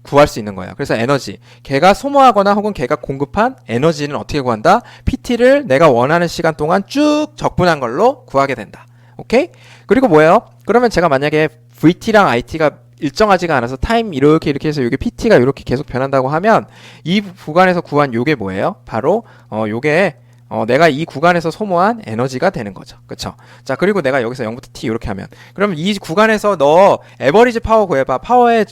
구할 수 있는 거예요. 그래서 에너지. 걔가 소모하거나 혹은 걔가 공급한 에너지는 어떻게 구한다? PT를 내가 원하는 시간 동안 쭉 적분한 걸로 구하게 된다. 오케이? 그리고 뭐예요? 그러면 제가 만약에 VT랑 IT가 일정하지가 않아서 타임 이렇게 해서 요게 PT가 이렇게 계속 변한다고 하면 이 구간에서 구한 요게 뭐예요? 바로 요게 내가 이 구간에서 소모한 에너지가 되는 거죠. 그쵸? 자, 그리고 내가 여기서 0부터 T 이렇게 하면 그러면 이 구간에서 너 에버리지 파워 구해봐. 파워의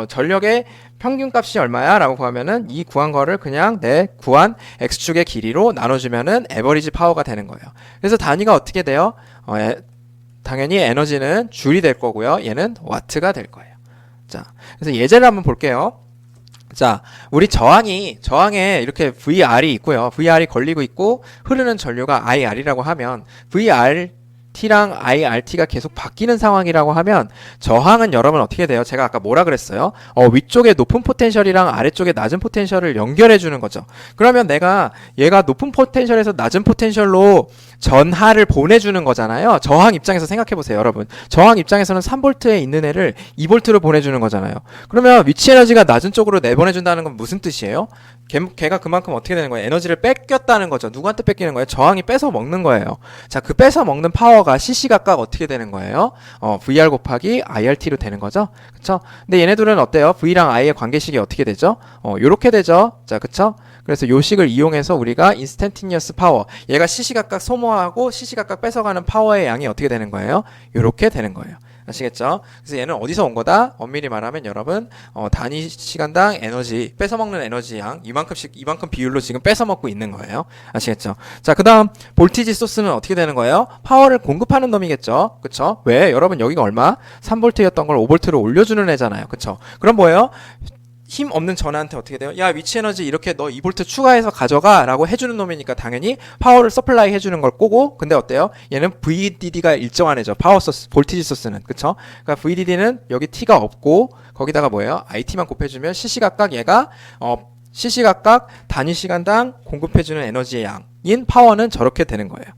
전력의 평균값이 얼마야? 라고 구하면은 이 구한 거를 그냥 내 구한 X축의 길이로 나눠주면은 에버리지 파워가 되는 거예요. 그래서 단위가 어떻게 돼요? 당연히 에너지는 줄이 될 거고요. 얘는 와트가 될 거예요. 자, 그래서 예제를 한번 볼게요. 자, 우리 저항에 이렇게 VR이 있고요. VR이 걸리고 있고 흐르는 전류가 IR이라고 하면 VRT랑 IRT가 계속 바뀌는 상황이라고 하면 저항은 여러분 어떻게 돼요? 제가 아까 뭐라 그랬어요? 위쪽에 높은 포텐셜이랑 아래쪽에 낮은 포텐셜을 연결해 주는 거죠. 그러면 얘가 높은 포텐셜에서 낮은 포텐셜로 전하를 보내주는 거잖아요. 저항 입장에서 생각해 보세요, 여러분. 저항 입장에서는 3V에 있는 애를 2V로 보내주는 거잖아요. 그러면 위치 에너지가 낮은 쪽으로 내보내준다는 건 무슨 뜻이에요? 걔가 그만큼 어떻게 되는 거예요? 에너지를 뺏겼다는 거죠. 누구한테 뺏기는 거예요? 저항이 뺏어 먹는 거예요. 자, 그 뺏어 먹는 파워가 CC각각 어떻게 되는 거예요? VR 곱하기 IRT로 되는 거죠. 그쵸? 근데 얘네들은 어때요? V랑 I의 관계식이 어떻게 되죠? 요렇게 되죠. 자, 그쵸? 그래서 요 식을 이용해서 우리가 인스턴티니어스 파워, 얘가 CC각각 소모하고 CC각각 뺏어가는 파워의 양이 어떻게 되는 거예요? 요렇게 되는 거예요. 아시겠죠? 그래서 얘는 어디서 온 거다? 엄밀히 말하면 여러분 단위 시간당 에너지 뺏어먹는 에너지 양 이만큼 비율로 지금 뺏어먹고 있는 거예요. 아시겠죠? 자, 그 다음 볼티지 소스는 어떻게 되는 거예요? 파워를 공급하는 놈이겠죠? 그쵸? 왜? 여러분 여기가 얼마? 3V였던 걸 5V로 올려주는 애잖아요. 그쵸? 그럼 뭐예요? 힘 없는 전화한테 어떻게 돼요? 야, 위치 에너지 이렇게 너 2V 추가해서 가져가 라고 해주는 놈이니까 당연히 파워를 서플라이 해주는 걸 꼬고, 근데 어때요? 얘는 VDD가 일정한 애죠. 파워 소스, 볼티지 소스는. 그쵸? 그러니까 VDD는 여기 T가 없고 거기다가 뭐예요? IT만 곱해주면 CC각각 얘가 CC각각 단위 시간당 공급해주는 에너지의 양인 파워는 저렇게 되는 거예요.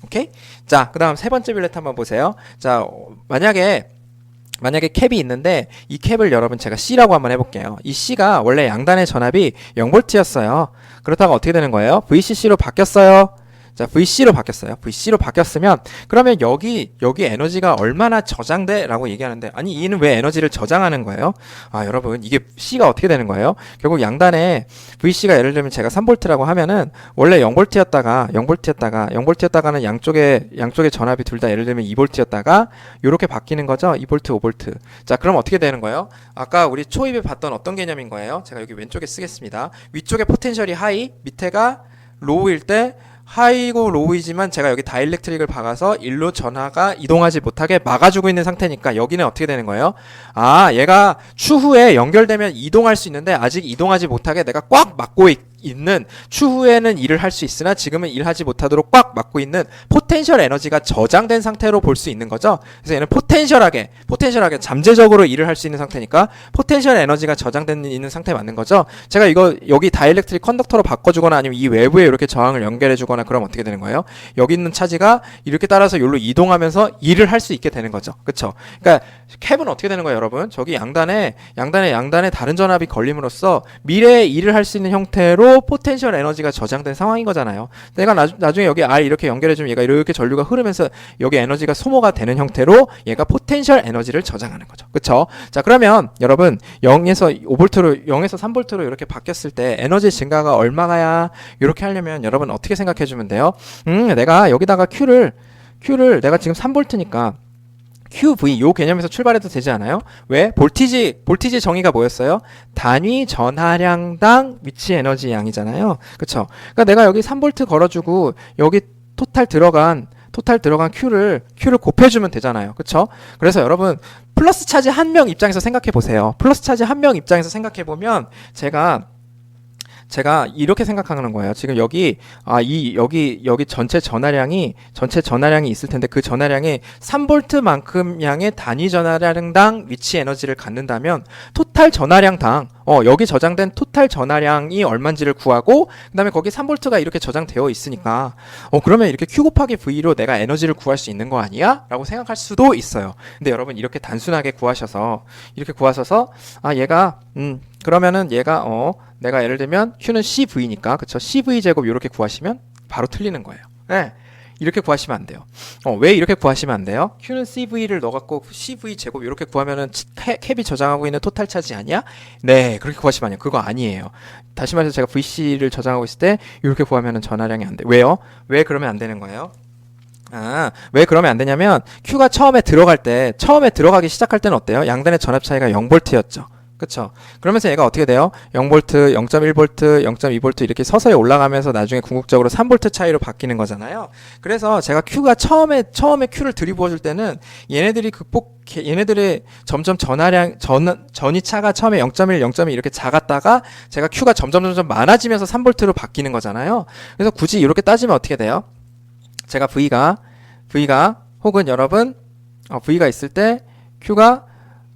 오케이? 자, 그 다음 세 번째 빌렛 한번 보세요. 자, 만약에 캡이 있는데 이 캡을 여러분 제가 C라고 한번 해볼게요. 이 C가 원래 양단의 전압이 0V였어요. 그렇다가 어떻게 되는 거예요? VCC로 바뀌었어요. 자, VC로 바뀌었어요. VC로 바뀌었으면 그러면 여기 에너지가 얼마나 저장돼? 라고 얘기하는데 아니 얘는 왜 에너지를 저장하는 거예요? 여러분 이게 C가 어떻게 되는 거예요? 결국 양단에 VC가 예를 들면 제가 3V라고 하면은 원래 0V였다가는 양쪽의 전압이 둘 다 예를 들면 2V였다가 요렇게 바뀌는 거죠. 2V, 5V. 자, 그럼 어떻게 되는 거예요? 아까 우리 초입에 봤던 어떤 개념인 거예요? 제가 여기 왼쪽에 쓰겠습니다. 위쪽에 포텐셜이 하이, 밑에가 로우일 때 하이고 로우이지만 제가 여기 다이렉트릭을 박아서 일로 전하가 이동하지 못하게 막아주고 있는 상태니까 여기는 어떻게 되는 거예요? 얘가 추후에 연결되면 이동할 수 있는데 아직 이동하지 못하게 내가 꽉 막고 있는 추후에는 일을 할 수 있으나 지금은 일하지 못하도록 꽉 막고 있는 포텐셜 에너지가 저장된 상태로 볼 수 있는 거죠. 그래서 얘는 포텐셜하게 잠재적으로 일을 할 수 있는 상태니까 포텐셜 에너지가 저장된 있는 상태에 맞는 거죠. 제가 이거 여기 다이렉트릭 컨덕터로 바꿔주거나 아니면 이 외부에 이렇게 저항을 연결해주거나 그럼 어떻게 되는 거예요? 여기 있는 차지가 이렇게 따라서 여기로 이동하면서 일을 할 수 있게 되는 거죠. 그쵸? 그러니까 캡은 어떻게 되는 거예요, 여러분? 저기 양단에 다른 전압이 걸림으로써 미래에 일을 할 수 있는 형태로 포텐셜 에너지가 저장된 상황인 거잖아요. 내가 나중에 여기 R 이렇게 연결해주면 얘가 이렇게 전류가 흐르면서 여기 에너지가 소모가 되는 형태로 얘가 포텐셜 에너지를 저장하는 거죠. 그쵸? 자, 그러면 여러분 0에서 3V로 이렇게 바뀌었을 때 에너지 증가가 얼마가야? 이렇게 하려면 여러분 어떻게 생각해 주면 돼요? 내가 여기다가 Q를 내가 지금 3V니까 QV 요 개념에서 출발해도 되지 않아요? 왜? 볼티지 정의가 뭐였어요? 단위 전하량당 위치 에너지 양이잖아요. 그쵸? 그러니까 내가 여기 3V 걸어주고 여기 토탈 들어간 Q를 곱해주면 되잖아요. 그쵸? 그래서 여러분 플러스 차지 한 명 입장에서 생각해 보세요. 플러스 차지 한 명 입장에서 생각해 보면 제가 제가 이렇게 생각하는 거예요. 지금 여기 여기 전체 전하량이 있을 텐데 그 전하량이 3볼트만큼 양의 단위 전하량당 위치 에너지를 갖는다면 토탈 전하량당 여기 저장된 토탈 전하량이 얼마인지를 구하고 그다음에 거기 3볼트가 이렇게 저장되어 있으니까 그러면 이렇게 Q 곱하기 V로 내가 에너지를 구할 수 있는 거 아니야? 라고 생각할 수도 있어요. 근데 여러분 이렇게 단순하게 구하셔서 얘가 그러면은 얘가 내가 예를 들면 Q는 CV니까 그쵸? CV 제곱 이렇게 구하시면 바로 틀리는 거예요. 네. 이렇게 구하시면 안 돼요. 왜 이렇게 구하시면 안 돼요? Q는 CV를 넣어갖고 CV 제곱 이렇게 구하면은 캡이 저장하고 있는 토탈 차지 아니야? 네, 그렇게 구하시면 안 돼요. 그거 아니에요. 다시 말해서 제가 VC를 저장하고 있을 때 이렇게 구하면은 전하량이 안 돼. 왜요? 왜 그러면 안 되는 거예요? 왜 그러면 안 되냐면 Q가 처음에 들어가기 시작할 때는 어때요? 양단의 전압 차이가 0V였죠. 그쵸? 그러면서 얘가 어떻게 돼요? 0V, 0.1V, 0.2V 이렇게 서서히 올라가면서 나중에 궁극적으로 3V 차이로 바뀌는 거잖아요. 그래서 제가 Q가 처음에 Q를 들이부어줄 때는 얘네들의 점점 전이차가 처음에 0.1, 0.2 이렇게 작았다가 제가 Q가 점점 많아지면서 3V로 바뀌는 거잖아요. 그래서 굳이 이렇게 따지면 어떻게 돼요? 제가 V가 혹은 여러분 V가 있을 때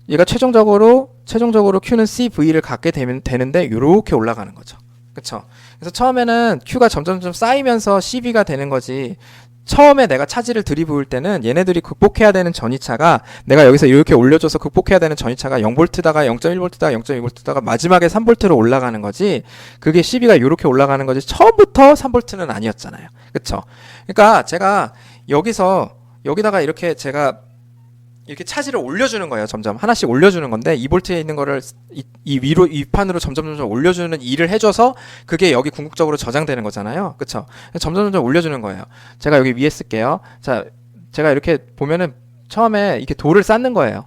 얘가 최종적으로 Q는 CV를 갖게 되는데 이렇게 올라가는 거죠. 그쵸? 그래서 처음에는 Q가 점점 쌓이면서 CV가 되는 거지. 처음에 내가 차지를 들이부을 때는 얘네들이 극복해야 되는 전이차가 내가 여기서 이렇게 올려줘서 극복해야 되는 전이차가 0V다가 0.1V다가 0.2V다가 마지막에 3V로 올라가는 거지. 그게 CV가 이렇게 올라가는 거지. 처음부터 3V는 아니었잖아요. 그쵸? 그러니까 제가 여기다가 이렇게 제가 이렇게 차지를 올려주는 거예요. 점점 하나씩 올려주는 건데 2V에 있는 거를 이 판으로 점점 올려주는 일을 해줘서 그게 여기 궁극적으로 저장되는 거잖아요. 그쵸? 점점 올려주는 거예요. 제가 여기 위에 쓸게요. 자, 제가 이렇게 보면은 처음에 이렇게 돌을 쌓는 거예요.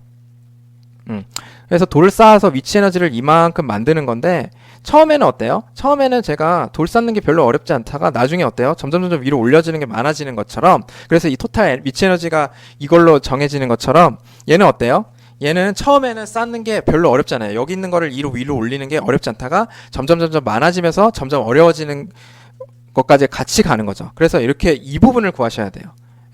그래서 돌을 쌓아서 위치 에너지를 이만큼 만드는 건데 처음에는 어때요? 처음에는 제가 돌 쌓는 게 별로 어렵지 않다가 나중에 어때요? 점점 위로 올려지는 게 많아지는 것처럼 그래서 이 토탈 위치 에너지가 이걸로 정해지는 것처럼 얘는 어때요? 얘는 처음에는 쌓는 게 별로 어렵잖아요. 여기 있는 거를 위로 올리는 게 어렵지 않다가 점점 많아지면서 점점 어려워지는 것까지 같이 가는 거죠. 그래서 이렇게 이 부분을 구하셔야 돼요.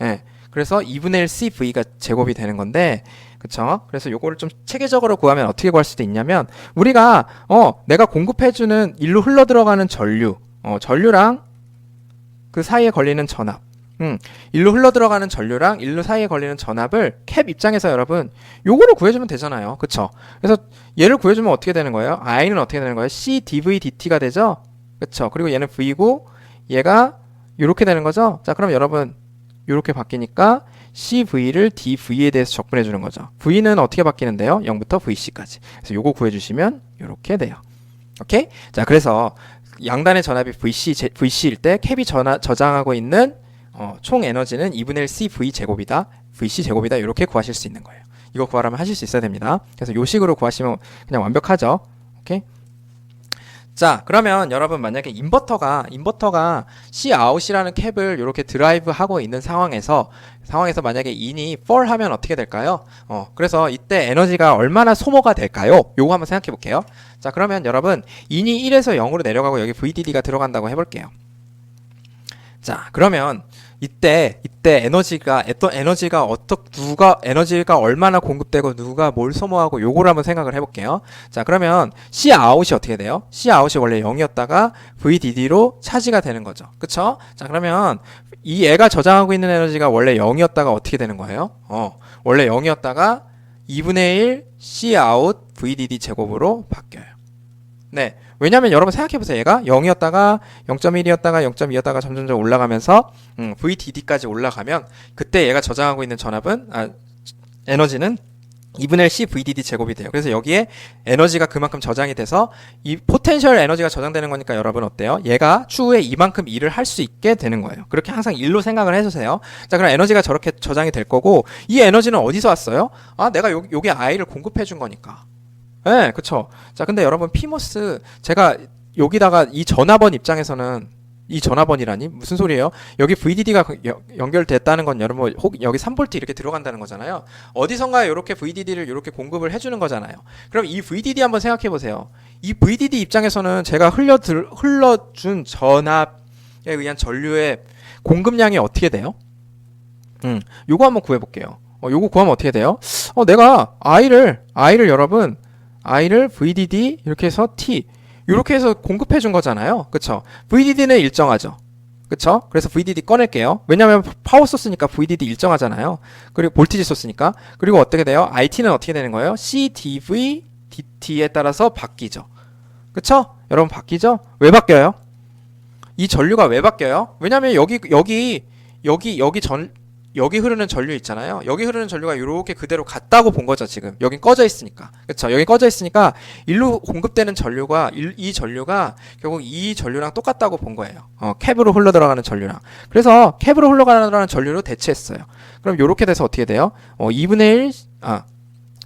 예. 그래서 2분의 1 CV가 제곱이 되는 건데 그쵸? 그래서 요거를 좀 체계적으로 구하면 어떻게 구할 수도 있냐면 우리가 내가 공급해주는 일로 흘러들어가는 전류랑 그 사이에 걸리는 전압 일로 흘러들어가는 전류랑 일로 사이에 걸리는 전압을 캡 입장에서 여러분 요거를 구해주면 되잖아요. 그쵸? 그래서 얘를 구해주면 어떻게 되는 거예요? I는 어떻게 되는 거예요? C dV dt가 되죠? 그쵸? 그리고 얘는 V고 얘가 요렇게 되는 거죠? 자 그럼 여러분 요렇게 바뀌니까 CV를 DV에 대해서 적분해 주는 거죠. V는 어떻게 바뀌는데요? 0부터 VC까지. 그래서 요거 구해 주시면 요렇게 돼요. 오케이? 자, 그래서 양단의 전압이 VC일 때 캡이 저장하고 있는 총 에너지는 2분의 1 CV 제곱이다. VC 제곱이다. 이렇게 구하실 수 있는 거예요. 이거 구하려면 하실 수 있어야 됩니다. 그래서 요 식으로 구하시면 그냥 완벽하죠. 오케이? 자, 그러면 여러분 만약에 인버터가 Cout이라는 캡을 이렇게 드라이브 하고 있는 상황에서 만약에 인이 4 하면 어떻게 될까요? 그래서 이때 에너지가 얼마나 소모가 될까요? 요거 한번 생각해 볼게요. 자, 그러면 여러분 인이 1에서 0으로 내려가고 여기 VDD가 들어간다고 해볼게요. 자, 그러면 이때 에너지가 얼마나 공급되고 누가 뭘 소모하고 요거를 한번 생각을 해볼게요. 자, 그러면 Cout이 어떻게 돼요? Cout이 원래 0이었다가 VDD로 차지가 되는 거죠. 그쵸? 자, 그러면 이 애가 저장하고 있는 에너지가 원래 0이었다가 어떻게 되는 거예요? 원래 0이었다가 2분의 1 Cout VDD 제곱으로 바뀌어요. 네. 왜냐면 여러분 생각해보세요. 얘가 0이었다가 0.1이었다가 0.2였다가 점점 올라가면서 VDD까지 올라가면 그때 얘가 저장하고 있는 에너지는 2분의 1 CVDD 제곱이 돼요. 그래서 여기에 에너지가 그만큼 저장이 돼서 이 포텐셜 에너지가 저장되는 거니까 여러분 어때요? 얘가 추후에 이만큼 일을 할 수 있게 되는 거예요. 그렇게 항상 일로 생각을 해주세요. 자, 그럼 에너지가 저렇게 저장이 될 거고 이 에너지는 어디서 왔어요? 내가 요게 I를 공급해 준 거니까. 네, 그쵸. 자, 근데 여러분, PMOS, 제가 여기다가 이 전압원 입장에서는 이 전화번이라니? 무슨 소리예요? 여기 VDD가 연결됐다는 건 여러분 혹 여기 3V 이렇게 들어간다는 거잖아요. 어디선가 이렇게 VDD를 이렇게 공급을 해주는 거잖아요. 그럼 이 VDD 한번 생각해 보세요. 이 VDD 입장에서는 제가 흘러준 전압에 의한 전류의 공급량이 어떻게 돼요? 요거 한번 구해볼게요. 요거 구하면 어떻게 돼요? 내가 I를 여러분 I를 VDD 이렇게 해서 T 이렇게 해서 공급해 준 거잖아요. 그쵸? VDD는 일정하죠. 그쵸? 그래서 VDD 꺼낼게요. 왜냐면 파워 소스니까 VDD 일정하잖아요. 그리고 볼티지 소스니까. 그리고 어떻게 돼요? IT는 어떻게 되는 거예요? CDV DT에 따라서 바뀌죠. 그쵸? 여러분 바뀌죠? 왜 바뀌어요? 이 전류가 왜 바뀌어요? 왜냐면 여기 흐르는 전류 있잖아요. 여기 흐르는 전류가 이렇게 그대로 갔다고 본 거죠, 지금. 여긴 꺼져 있으니까. 그쵸? 여기 꺼져 있으니까, 일로 공급되는 전류가, 이 전류가 결국 이 전류랑 똑같다고 본 거예요. 캡으로 흘러 들어가는 전류랑. 그래서 캡으로 흘러가는 전류로 대체했어요. 그럼 이렇게 돼서 어떻게 돼요? 2분의 1,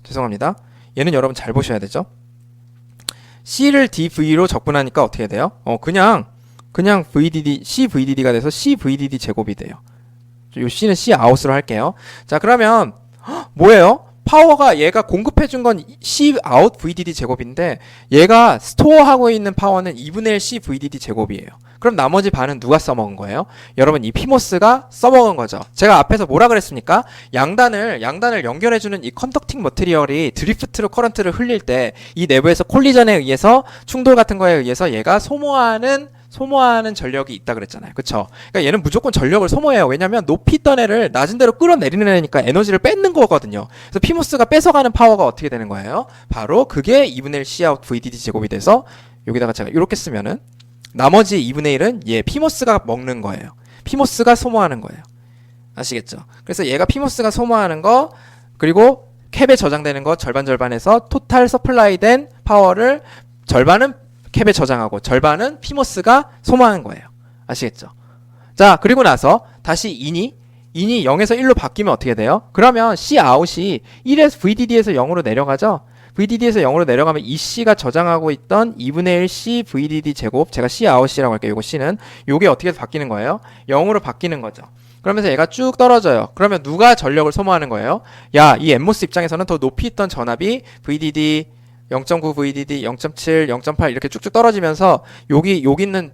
죄송합니다. 얘는 여러분 잘 보셔야 되죠? C를 DV로 적분하니까 어떻게 돼요? 그냥 VDD, CVDD가 돼서 CVDD 제곱이 돼요. 요 C는 C 아웃으로 할게요. 자, 그러면 뭐예요? 파워가 얘가 공급해준 건 C 아웃 VDD 제곱인데 얘가 스토어하고 있는 파워는 2분의 1 C VDD 제곱이에요. 그럼 나머지 반은 누가 써먹은 거예요? 여러분 이 피모스가 써먹은 거죠. 제가 앞에서 뭐라 그랬습니까? 양단을 연결해주는 이 컨덕팅 머티리얼이 드리프트로 커런트를 흘릴 때 이 내부에서 콜리전에 의해서 충돌 같은 거에 의해서 얘가 소모하는 전력이 있다 그랬잖아요. 그쵸? 그러니까 얘는 무조건 전력을 소모해요. 왜냐면 높이 있던 애를 낮은 데로 끌어내리는 애니까 에너지를 뺏는 거거든요. 그래서 피모스가 뺏어가는 파워가 어떻게 되는 거예요? 바로 그게 2분의 1 Cout VDD 제곱이 돼서 여기다가 제가 이렇게 쓰면은 나머지 2분의 1은 얘 피모스가 먹는 거예요. 피모스가 소모하는 거예요. 아시겠죠? 그래서 얘가 피모스가 소모하는 거 그리고 캡에 저장되는 거 절반해서 토탈 서플라이 된 파워를 절반은 캡에 저장하고 절반은 피모스가 소모하는 거예요. 아시겠죠? 자, 그리고 나서 다시 인이 0에서 1로 바뀌면 어떻게 돼요? 그러면 C 아웃이 1에서 VDD에서 0으로 내려가죠? VDD에서 0으로 내려가면 이 C가 저장하고 있던 2분의 1 C VDD 제곱, 제가 C 아웃이라고 할게요. 요거 C는 요게 어떻게 바뀌는 거예요? 0으로 바뀌는 거죠. 그러면서 얘가 쭉 떨어져요. 그러면 누가 전력을 소모하는 거예요? 야, 이 엠모스 입장에서는 더 높이 있던 전압이 VDD 0.9 VDD, 0.7, 0.8 이렇게 쭉쭉 떨어지면서 여기 있는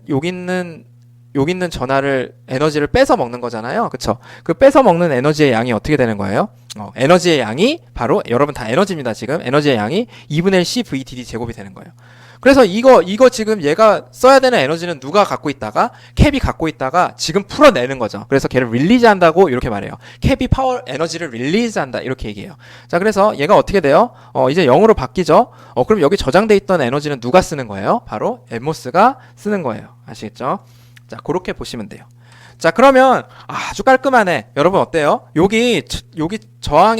전하를 에너지를 뺏어 먹는 거잖아요. 그쵸? 그 뺏어 먹는 에너지의 양이 어떻게 되는 거예요? 에너지의 양이 바로 여러분 다 에너지입니다. 지금 에너지의 양이 2분의 1 C VDD 제곱이 되는 거예요. 그래서 이거 지금 얘가 써야 되는 에너지는 누가 갖고 있다가 캡이 갖고 있다가 지금 풀어내는 거죠. 그래서 걔를 릴리즈 한다고 이렇게 말해요. 캡이 파워 에너지를 릴리즈 한다 이렇게 얘기해요. 자, 그래서 얘가 어떻게 돼요? 이제 0으로 바뀌죠. 그럼 여기 저장돼 있던 에너지는 누가 쓰는 거예요? 바로 엠모스가 쓰는 거예요. 아시겠죠? 자, 그렇게 보시면 돼요. 자, 그러면 아주 깔끔하네. 여러분 어때요? 여기 저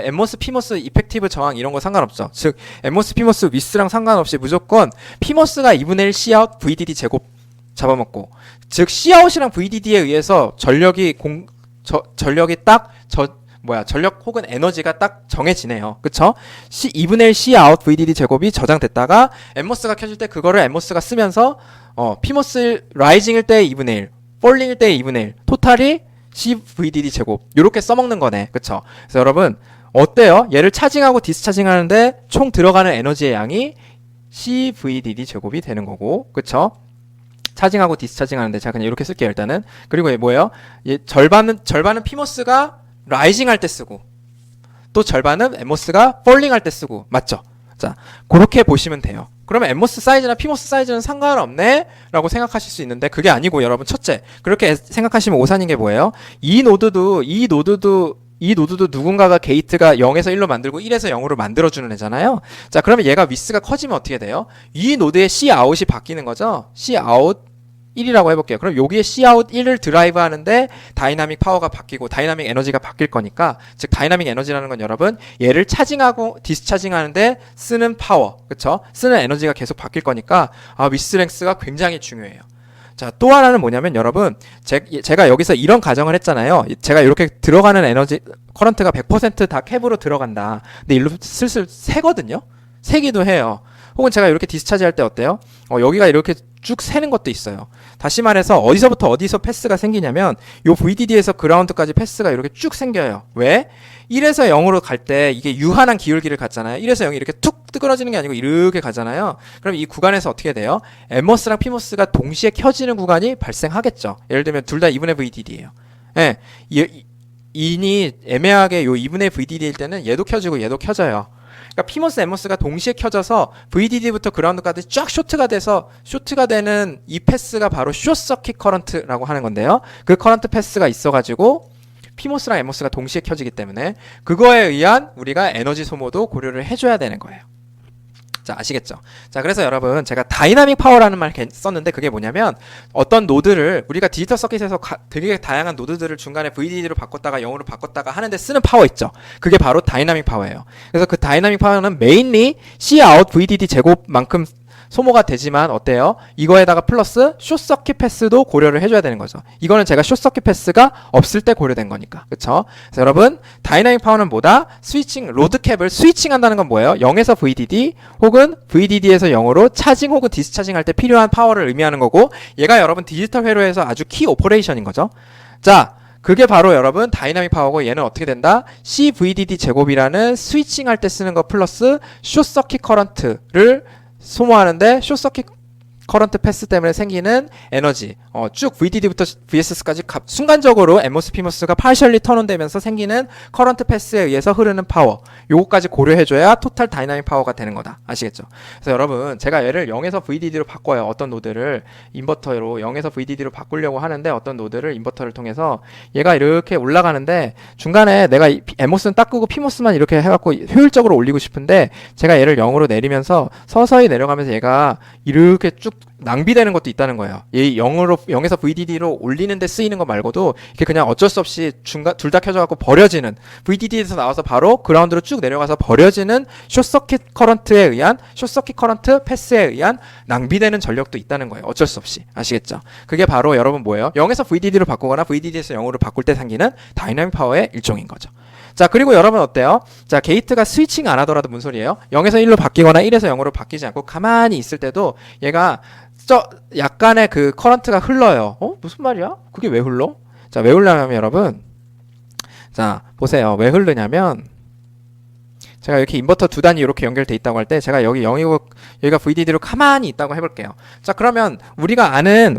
엠모스 피모스 이펙티브 저항 이런 거 상관없죠. 즉 엠모스 피모스 위스랑 상관없이 무조건 피모스가 2분의 1 Cout VDD 제곱 잡아먹고, 즉 Cout이랑 VDD에 의해서 전력 혹은 에너지가 딱 정해지네요. 그쵸? 2분의 1 Cout VDD 제곱이 저장됐다가 엠모스가 켜질 때 그거를 엠모스가 쓰면서 피모스 라이징일 때 2분의 1, 폴링일 때 2분의 1, 토탈이 CVDD 제곱 이렇게 써먹는 거네. 그쵸? 그래서 여러분 어때요? 얘를 차징하고 디스차징 하는데 총 들어가는 에너지의 양이 CVDD 제곱이 되는 거고, 그쵸? 차징하고 디스차징 하는데 제가 그냥 이렇게 쓸게요. 일단은. 그리고 얘 뭐예요? 얘 절반은 피모스가 라이징 할 때 쓰고 또 절반은 엠모스가 폴링 할 때 쓰고, 맞죠? 자, 그렇게 보시면 돼요. 그러면 엠모스 사이즈나 피모스 사이즈는 상관없네 라고 생각하실 수 있는데 그게 아니고, 여러분 첫째, 그렇게 생각하시면 오산인 게 뭐예요? 이 노드도 누군가가 게이트가 0에서 1로 만들고 1에서 0으로 만들어주는 애잖아요. 자, 그러면 얘가 위스가 커지면 어떻게 돼요? 이 노드의 C 아웃이 바뀌는 거죠. C 아웃 1이라고 해볼게요. 그럼 여기에 Cout 1을 드라이브 하는데 다이나믹 파워가 바뀌고 다이나믹 에너지가 바뀔 거니까, 즉 다이나믹 에너지라는 건 여러분 얘를 차징하고 디스차징 하는데 쓰는 파워, 그쵸? 쓰는 에너지가 계속 바뀔 거니까 위스랭스가 굉장히 중요해요. 자, 또 하나는 뭐냐면 여러분 제가 여기서 이런 가정을 했잖아요. 제가 이렇게 들어가는 에너지 커런트가 100% 다 캡으로 들어간다. 근데 일로 슬슬 새거든요. 새기도 해요. 혹은 제가 이렇게 디스차지 할 때 어때요? 여기가 이렇게 쭉 새는 것도 있어요. 다시 말해서 어디서부터 어디서 패스가 생기냐면 요 VDD에서 그라운드까지 패스가 이렇게 쭉 생겨요. 왜? 1에서 0으로 갈 때 이게 유한한 기울기를 갖잖아요. 1에서 0이 이렇게 툭 뜨그러지는 게 아니고 이렇게 가잖아요. 그럼 이 구간에서 어떻게 돼요? NMOS랑 PMOS가 동시에 켜지는 구간이 발생하겠죠. 예를 들면 둘 다 2분의 VDD예요. 예. 인이 애매하게 요 2분의 VDD일 때는 얘도 켜지고 얘도 켜져요. 그러니까 PMOS, NMOS가 동시에 켜져서 VDD부터 그라운드까지 쫙 쇼트가 돼서 쇼트가 되는 이 패스가 바로 숏서킷 커런트라고 하는 건데요. 그 커런트 패스가 있어가지고 PMOS랑 NMOS가 동시에 켜지기 때문에 그거에 의한 우리가 에너지 소모도 고려를 해줘야 되는 거예요. 자, 아시겠죠? 자, 그래서 여러분 제가 다이나믹 파워라는 말 썼는데 그게 뭐냐면 어떤 노드를 우리가 디지털 서킷에서 되게 다양한 노드들을 중간에 VDD로 바꿨다가 0으로 바꿨다가 하는데 쓰는 파워 있죠? 그게 바로 다이나믹 파워예요. 그래서 그 다이나믹 파워는 메인리 C 아웃 VDD 제곱만큼 소모가 되지만 어때요? 이거에다가 플러스 숏서킷 패스도 고려를 해줘야 되는 거죠. 이거는 제가 숏서킷 패스가 없을 때 고려된 거니까. 그쵸? 그래서 여러분 다이나믹 파워는 뭐다? 스위칭, 로드캡을 스위칭 한다는 건 뭐예요? 0에서 VDD 혹은 VDD에서 0으로 차징 혹은 디스차징 할 때 필요한 파워를 의미하는 거고 얘가 여러분 디지털 회로에서 아주 키 오퍼레이션인 거죠. 자, 그게 바로 여러분 다이나믹 파워고 얘는 어떻게 된다? CVDD 제곱이라는 스위칭 할 때 쓰는 거 플러스 숏서킷 커런트를 소모하는데 숏서킷 커런트 패스 때문에 생기는 에너지 쭉 VDD부터 VSS까지 순간적으로 NMOS, PMOS가 partially 턴온되면서 생기는 커런트 패스에 의해서 흐르는 파워 요거까지 고려해줘야 토탈 다이나믹 파워가 되는 거다. 아시겠죠? 그래서 여러분 제가 얘를 0에서 VDD로 바꿔요. 어떤 노드를 인버터로 0에서 VDD로 바꾸려고 하는데 어떤 노드를 인버터를 통해서 얘가 이렇게 올라가는데 중간에 내가 NMOS는 딱 끄고 PMOS만 이렇게 해갖고 효율적으로 올리고 싶은데 제가 얘를 0으로 내리면서 서서히 내려가면서 얘가 이렇게 쭉 낭비되는 것도 있다는 거예요. 이 0에서 VDD로 올리는 데 쓰이는 거 말고도 이게 그냥 어쩔 수 없이 중간 둘 다 켜져갖고 버려지는 VDD에서 나와서 바로 그라운드로 쭉 내려가서 버려지는 숏서킷 커런트에 의한 숏서킷 커런트 패스에 의한 낭비되는 전력도 있다는 거예요. 어쩔 수 없이. 아시겠죠? 그게 바로 여러분 뭐예요? 0에서 VDD로 바꾸거나 VDD에서 0으로 바꿀 때 생기는 다이나믹 파워의 일종인 거죠. 자, 그리고 여러분 어때요? 자, 게이트가 스위칭 안 하더라도 무슨 소리예요? 0에서 1로 바뀌거나 1에서 0으로 바뀌지 않고 가만히 있을 때도 얘가 약간의 그 커런트가 흘러요. 무슨 말이야? 그게 왜 흘러? 자, 왜 흘러냐면 여러분 자, 보세요. 왜 흐르냐면 제가 이렇게 인버터 두 단이 이렇게 연결돼 있다고 할 때 제가 여기 0이고 여기가 VDD로 가만히 있다고 해볼게요. 자, 그러면 우리가 아는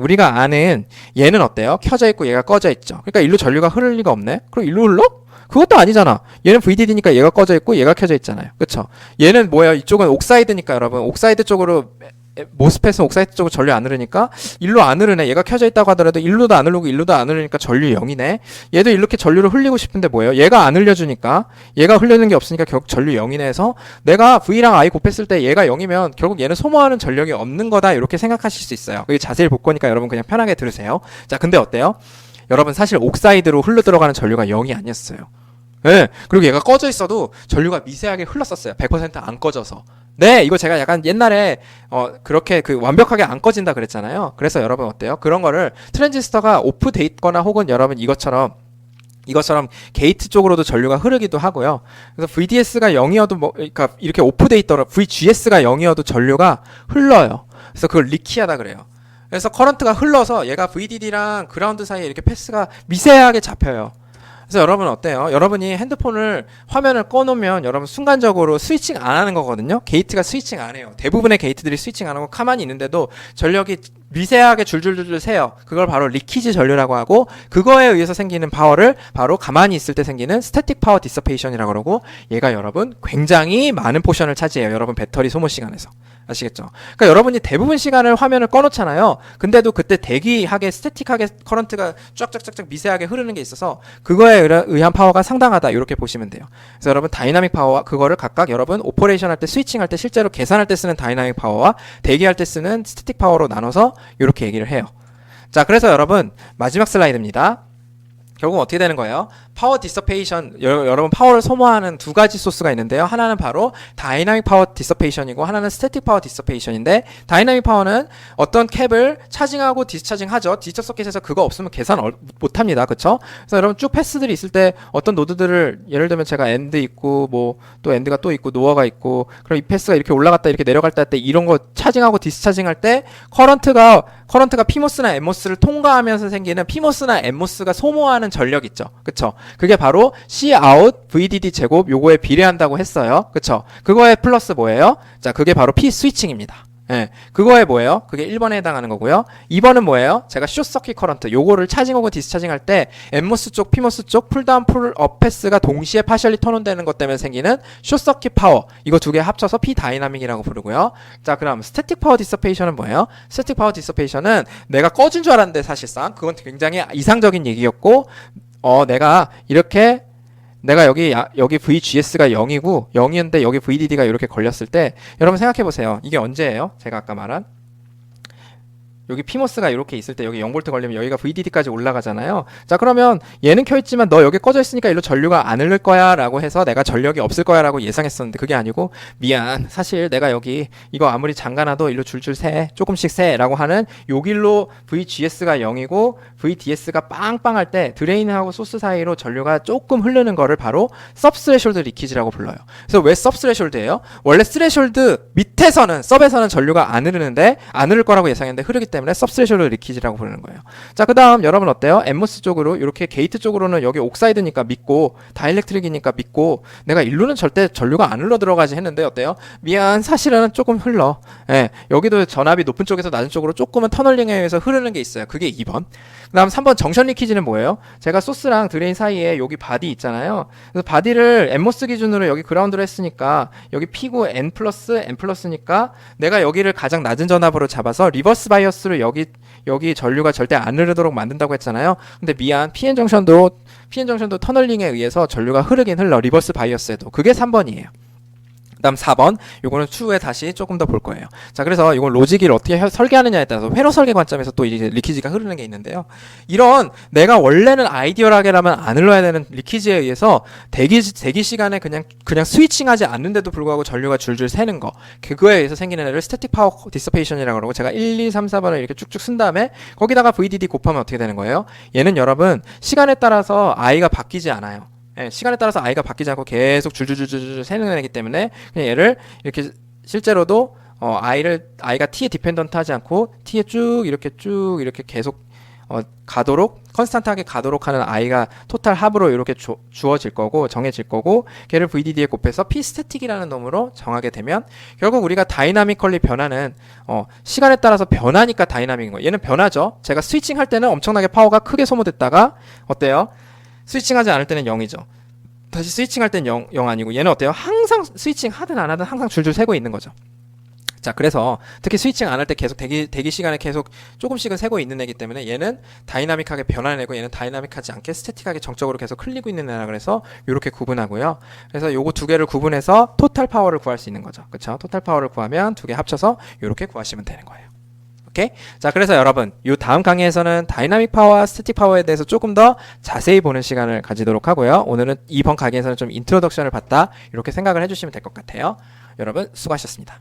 얘는 어때요? 켜져 있고 얘가 꺼져 있죠. 그러니까 일로 전류가 흐를 리가 없네. 그럼 일로 흘러? 그것도 아니잖아. 얘는 VDD니까 얘가 꺼져 있고 얘가 켜져 있잖아요. 그쵸? 얘는 뭐예요? 이쪽은 옥사이드니까 여러분 옥사이드 쪽으로 모스펫은 옥사이드 쪽으로 전류 안 흐르니까 일로 안 흐르네. 얘가 켜져 있다고 하더라도 일로도 안 흐르고 일로도 안 흐르니까 전류 0이네. 얘도 이렇게 전류를 흘리고 싶은데 뭐예요? 얘가 안 흘려주니까 얘가 흘리는 게 없으니까 결국 전류 0이네 해서 내가 V랑 I 곱했을 때 얘가 0이면 결국 얘는 소모하는 전력이 없는 거다 이렇게 생각하실 수 있어요. 여기 자세히 볼 거니까 여러분 그냥 편하게 들으세요. 자, 근데 어때요? 여러분 사실 옥사이드로 흘러 들어가는 전류가 0이 아니었어요. 네, 그리고 얘가 꺼져 있어도 전류가 미세하게 흘렀었어요. 100%안 꺼져서. 네, 이거 제가 약간 옛날에 그렇게 그 완벽하게 안 꺼진다 그랬잖아요. 그래서 여러분 어때요? 그런 거를 트랜지스터가 오프 돼 있거나 혹은 여러분 이것처럼 게이트 쪽으로도 전류가 흐르기도 하고요. 그래서 VDS가 0이어도 그러니까 이렇게 오프 돼 있더라도 VGS가 0이어도 전류가 흘러요. 그래서 그걸 리키하다 그래요. 그래서 커런트가 흘러서 얘가 VDD랑 그라운드 사이에 이렇게 패스가 미세하게 잡혀요. 그래서 여러분 어때요? 여러분이 핸드폰을 화면을 꺼놓으면 여러분 순간적으로 스위칭 안 하는 거거든요. 게이트가 스위칭 안 해요. 대부분의 게이트들이 스위칭 안 하고 가만히 있는데도 전력이 미세하게 줄줄줄줄 새요. 그걸 바로 리키지 전류라고 하고 그거에 의해서 생기는 파워를 바로 가만히 있을 때 생기는 스태틱 파워 디서페이션이라고 그러고 얘가 여러분 굉장히 많은 포션을 차지해요. 여러분 배터리 소모 시간에서. 아시겠죠? 그러니까 여러분이 대부분 시간을 화면을 꺼놓잖아요. 근데도 그때 대기하게 스태틱하게 커런트가 쫙쫙쫙쫙 미세하게 흐르는 게 있어서 그거에 의한 파워가 상당하다 이렇게 보시면 돼요. 그래서 여러분 다이나믹 파워와 그거를 각각 여러분 오퍼레이션 할 때 스위칭 할 때 실제로 계산할 때 쓰는 다이나믹 파워와 대기할 때 쓰는 스태틱 파워로 나눠서 이렇게 얘기를 해요. 자, 그래서 여러분 마지막 슬라이드입니다. 결국 어떻게 되는 거예요? 파워 디서페이션, 여러분 파워를 소모하는 두 가지 소스가 있는데요. 하나는 바로 다이나믹 파워 디서페이션이고 하나는 스태틱 파워 디서페이션인데, 다이나믹 파워는 어떤 캡을 차징하고 디스차징 하죠. 디지털 서킷에서 그거 없으면 계산 못 합니다. 그쵸? 그래서 여러분 쭉 패스들이 있을 때 어떤 노드들을, 예를 들면 제가 엔드 있고 뭐 또 엔드가 또 있고 노어가 있고, 그럼 이 패스가 이렇게 올라갔다 이렇게 내려갈 때 이런 거 차징하고 디스차징 할 때 커런트가 피모스나 엠모스를 통과하면서 생기는 피모스나 엠모스가 소모하는 전력 있죠. 그쵸? 그게 바로 Cout VDD 제곱 요거에 비례한다고 했어요. 그쵸? 그거에 플러스 뭐예요? 자, 그게 바로 P 스위칭입니다. 예, 그거에 뭐예요? 그게 1번에 해당하는 거고요. 2번은 뭐예요? 제가 숏서킷 커런트 요거를 차징하고 디스차징 할 때 엠모스 쪽, 피모스 쪽 풀다운 풀업 패스가 동시에 파셜리 턴온되는 것 때문에 생기는 숏서킷 파워, 이거 두 개 합쳐서 P 다이나믹이라고 부르고요. 자, 그럼 스태틱 파워 디서페이션은 뭐예요? 스태틱 파워 디서페이션은 내가 꺼진 줄 알았는데 사실상 그건 굉장히 이상적인 얘기였고, 내가 여기 VGS가 0이고 0이었는데 여기 VDD가 이렇게 걸렸을 때, 여러분 생각해 보세요. 이게 언제예요? 제가 아까 말한 여기 피모스가 이렇게 있을 때 여기 0V 걸리면 여기가 VDD까지 올라가잖아요. 자, 그러면 얘는 켜있지만 너 여기 꺼져 있으니까 일로 전류가 안 흐를 거야 라고 해서 내가 전력이 없을 거야 라고 예상했었는데, 그게 아니고 미안, 사실 내가 여기 이거 아무리 잠가놔도 일로 줄줄 새, 조금씩 새 라고 하는 요 길로 VGS가 0이고 VDS가 빵빵할 때 드레인하고 소스 사이로 전류가 조금 흐르는 거를 바로 서브스레숄드 리키지라고 불러요. 그래서 왜 서브스레숄드예요? 원래 스레숄드 밑에서는, 서브에서는 전류가 안 흐르는데 안 흐를 거라고 예상했는데 흐르기 때문에 서브스레숄드 리키지라고 부르는 거예요. 자, 그 다음 여러분 어때요? 엠모스 쪽으로 이렇게 게이트 쪽으로는 여기 옥사이드니까 믿고 다이렉트릭이니까 믿고 내가 일로는 절대 전류가 안 흘러 들어가지 했는데 어때요? 미안, 사실은 조금 흘러. 예, 여기도 전압이 높은 쪽에서 낮은 쪽으로 조금은 터널링에 의해서 흐르는 게 있어요. 그게 2번. 그 다음 3번 정션 리키지는 뭐예요? 제가 소스랑 드레인 사이에 여기 바디 있잖아요. 그래서 바디를 엠모스 기준으로 여기 그라운드로 했으니까 여기 P고 N 플러스니까 내가 여기를 가장 낮은 전압으로 잡아서 리버스 바이어스로 여기 전류가 절대 안 흐르도록 만든다고 했잖아요. 근데 미안, PN 정션도 터널링에 의해서 전류가 흐르긴 흘러, 리버스 바이어스에도. 그게 3번이에요. 그 다음 4번, 요거는 추후에 다시 조금 더 볼 거예요. 자, 그래서 이건 로직을 어떻게 설계하느냐에 따라서 회로 설계 관점에서 또 이제 리키지가 흐르는 게 있는데요. 이런 내가 원래는 아이디얼하게라면 안 흘러야 되는 리키지에 의해서 대기 시간에 그냥 스위칭하지 않는데도 불구하고 전류가 줄줄 새는 거, 그거에 의해서 생기는 애를 스태틱 파워 디서페이션이라고 그러고, 제가 1, 2, 3, 4번을 이렇게 쭉쭉 쓴 다음에 거기다가 VDD 곱하면 어떻게 되는 거예요? 얘는 여러분 시간에 따라서 I가 바뀌지 않아요. 예, 시간에 따라서 I가 바뀌지 않고 계속 줄줄줄줄 새는 애이기 때문에 그냥 얘를 이렇게 실제로도 I가 T에 디펜던트 하지 않고 T에 쭉 이렇게 계속 가도록, 컨스탄트하게 가도록 하는 I가 토탈 합으로 이렇게 주어질 거고, 정해질 거고, 걔를 VDD에 곱해서 P 스태틱이라는 놈으로 정하게 되면 결국 우리가 다이나미컬리 변하는, 시간에 따라서 변하니까 다이나믹인 거예요. 얘는 변하죠. 제가 스위칭 할 때는 엄청나게 파워가 크게 소모됐다가 어때요? 스위칭하지 않을 때는 0이죠. 다시 스위칭할 때는 0 아니고, 얘는 어때요? 항상 스위칭 하든 안 하든 항상 줄줄 새고 있는 거죠. 자, 그래서 특히 스위칭 안 할 때 계속 대기 시간에 계속 조금씩은 새고 있는 애기 때문에 얘는 다이나믹하게 변하는 애고, 얘는 다이나믹하지 않게 스태틱하게 정적으로 계속 흘리고 있는 애라 그래서 이렇게 구분하고요. 그래서 요거 두 개를 구분해서 토탈 파워를 구할 수 있는 거죠. 그렇죠? 토탈 파워를 구하면 두 개 합쳐서 이렇게 구하시면 되는 거예요. 오케이? 자, 그래서 여러분, 이 다음 강의에서는 다이나믹 파워와 스태틱 파워에 대해서 조금 더 자세히 보는 시간을 가지도록 하고요. 오늘은 이번 강의에서는 좀 인트로덕션을 받다, 이렇게 생각을 해주시면 될 것 같아요. 여러분, 수고하셨습니다.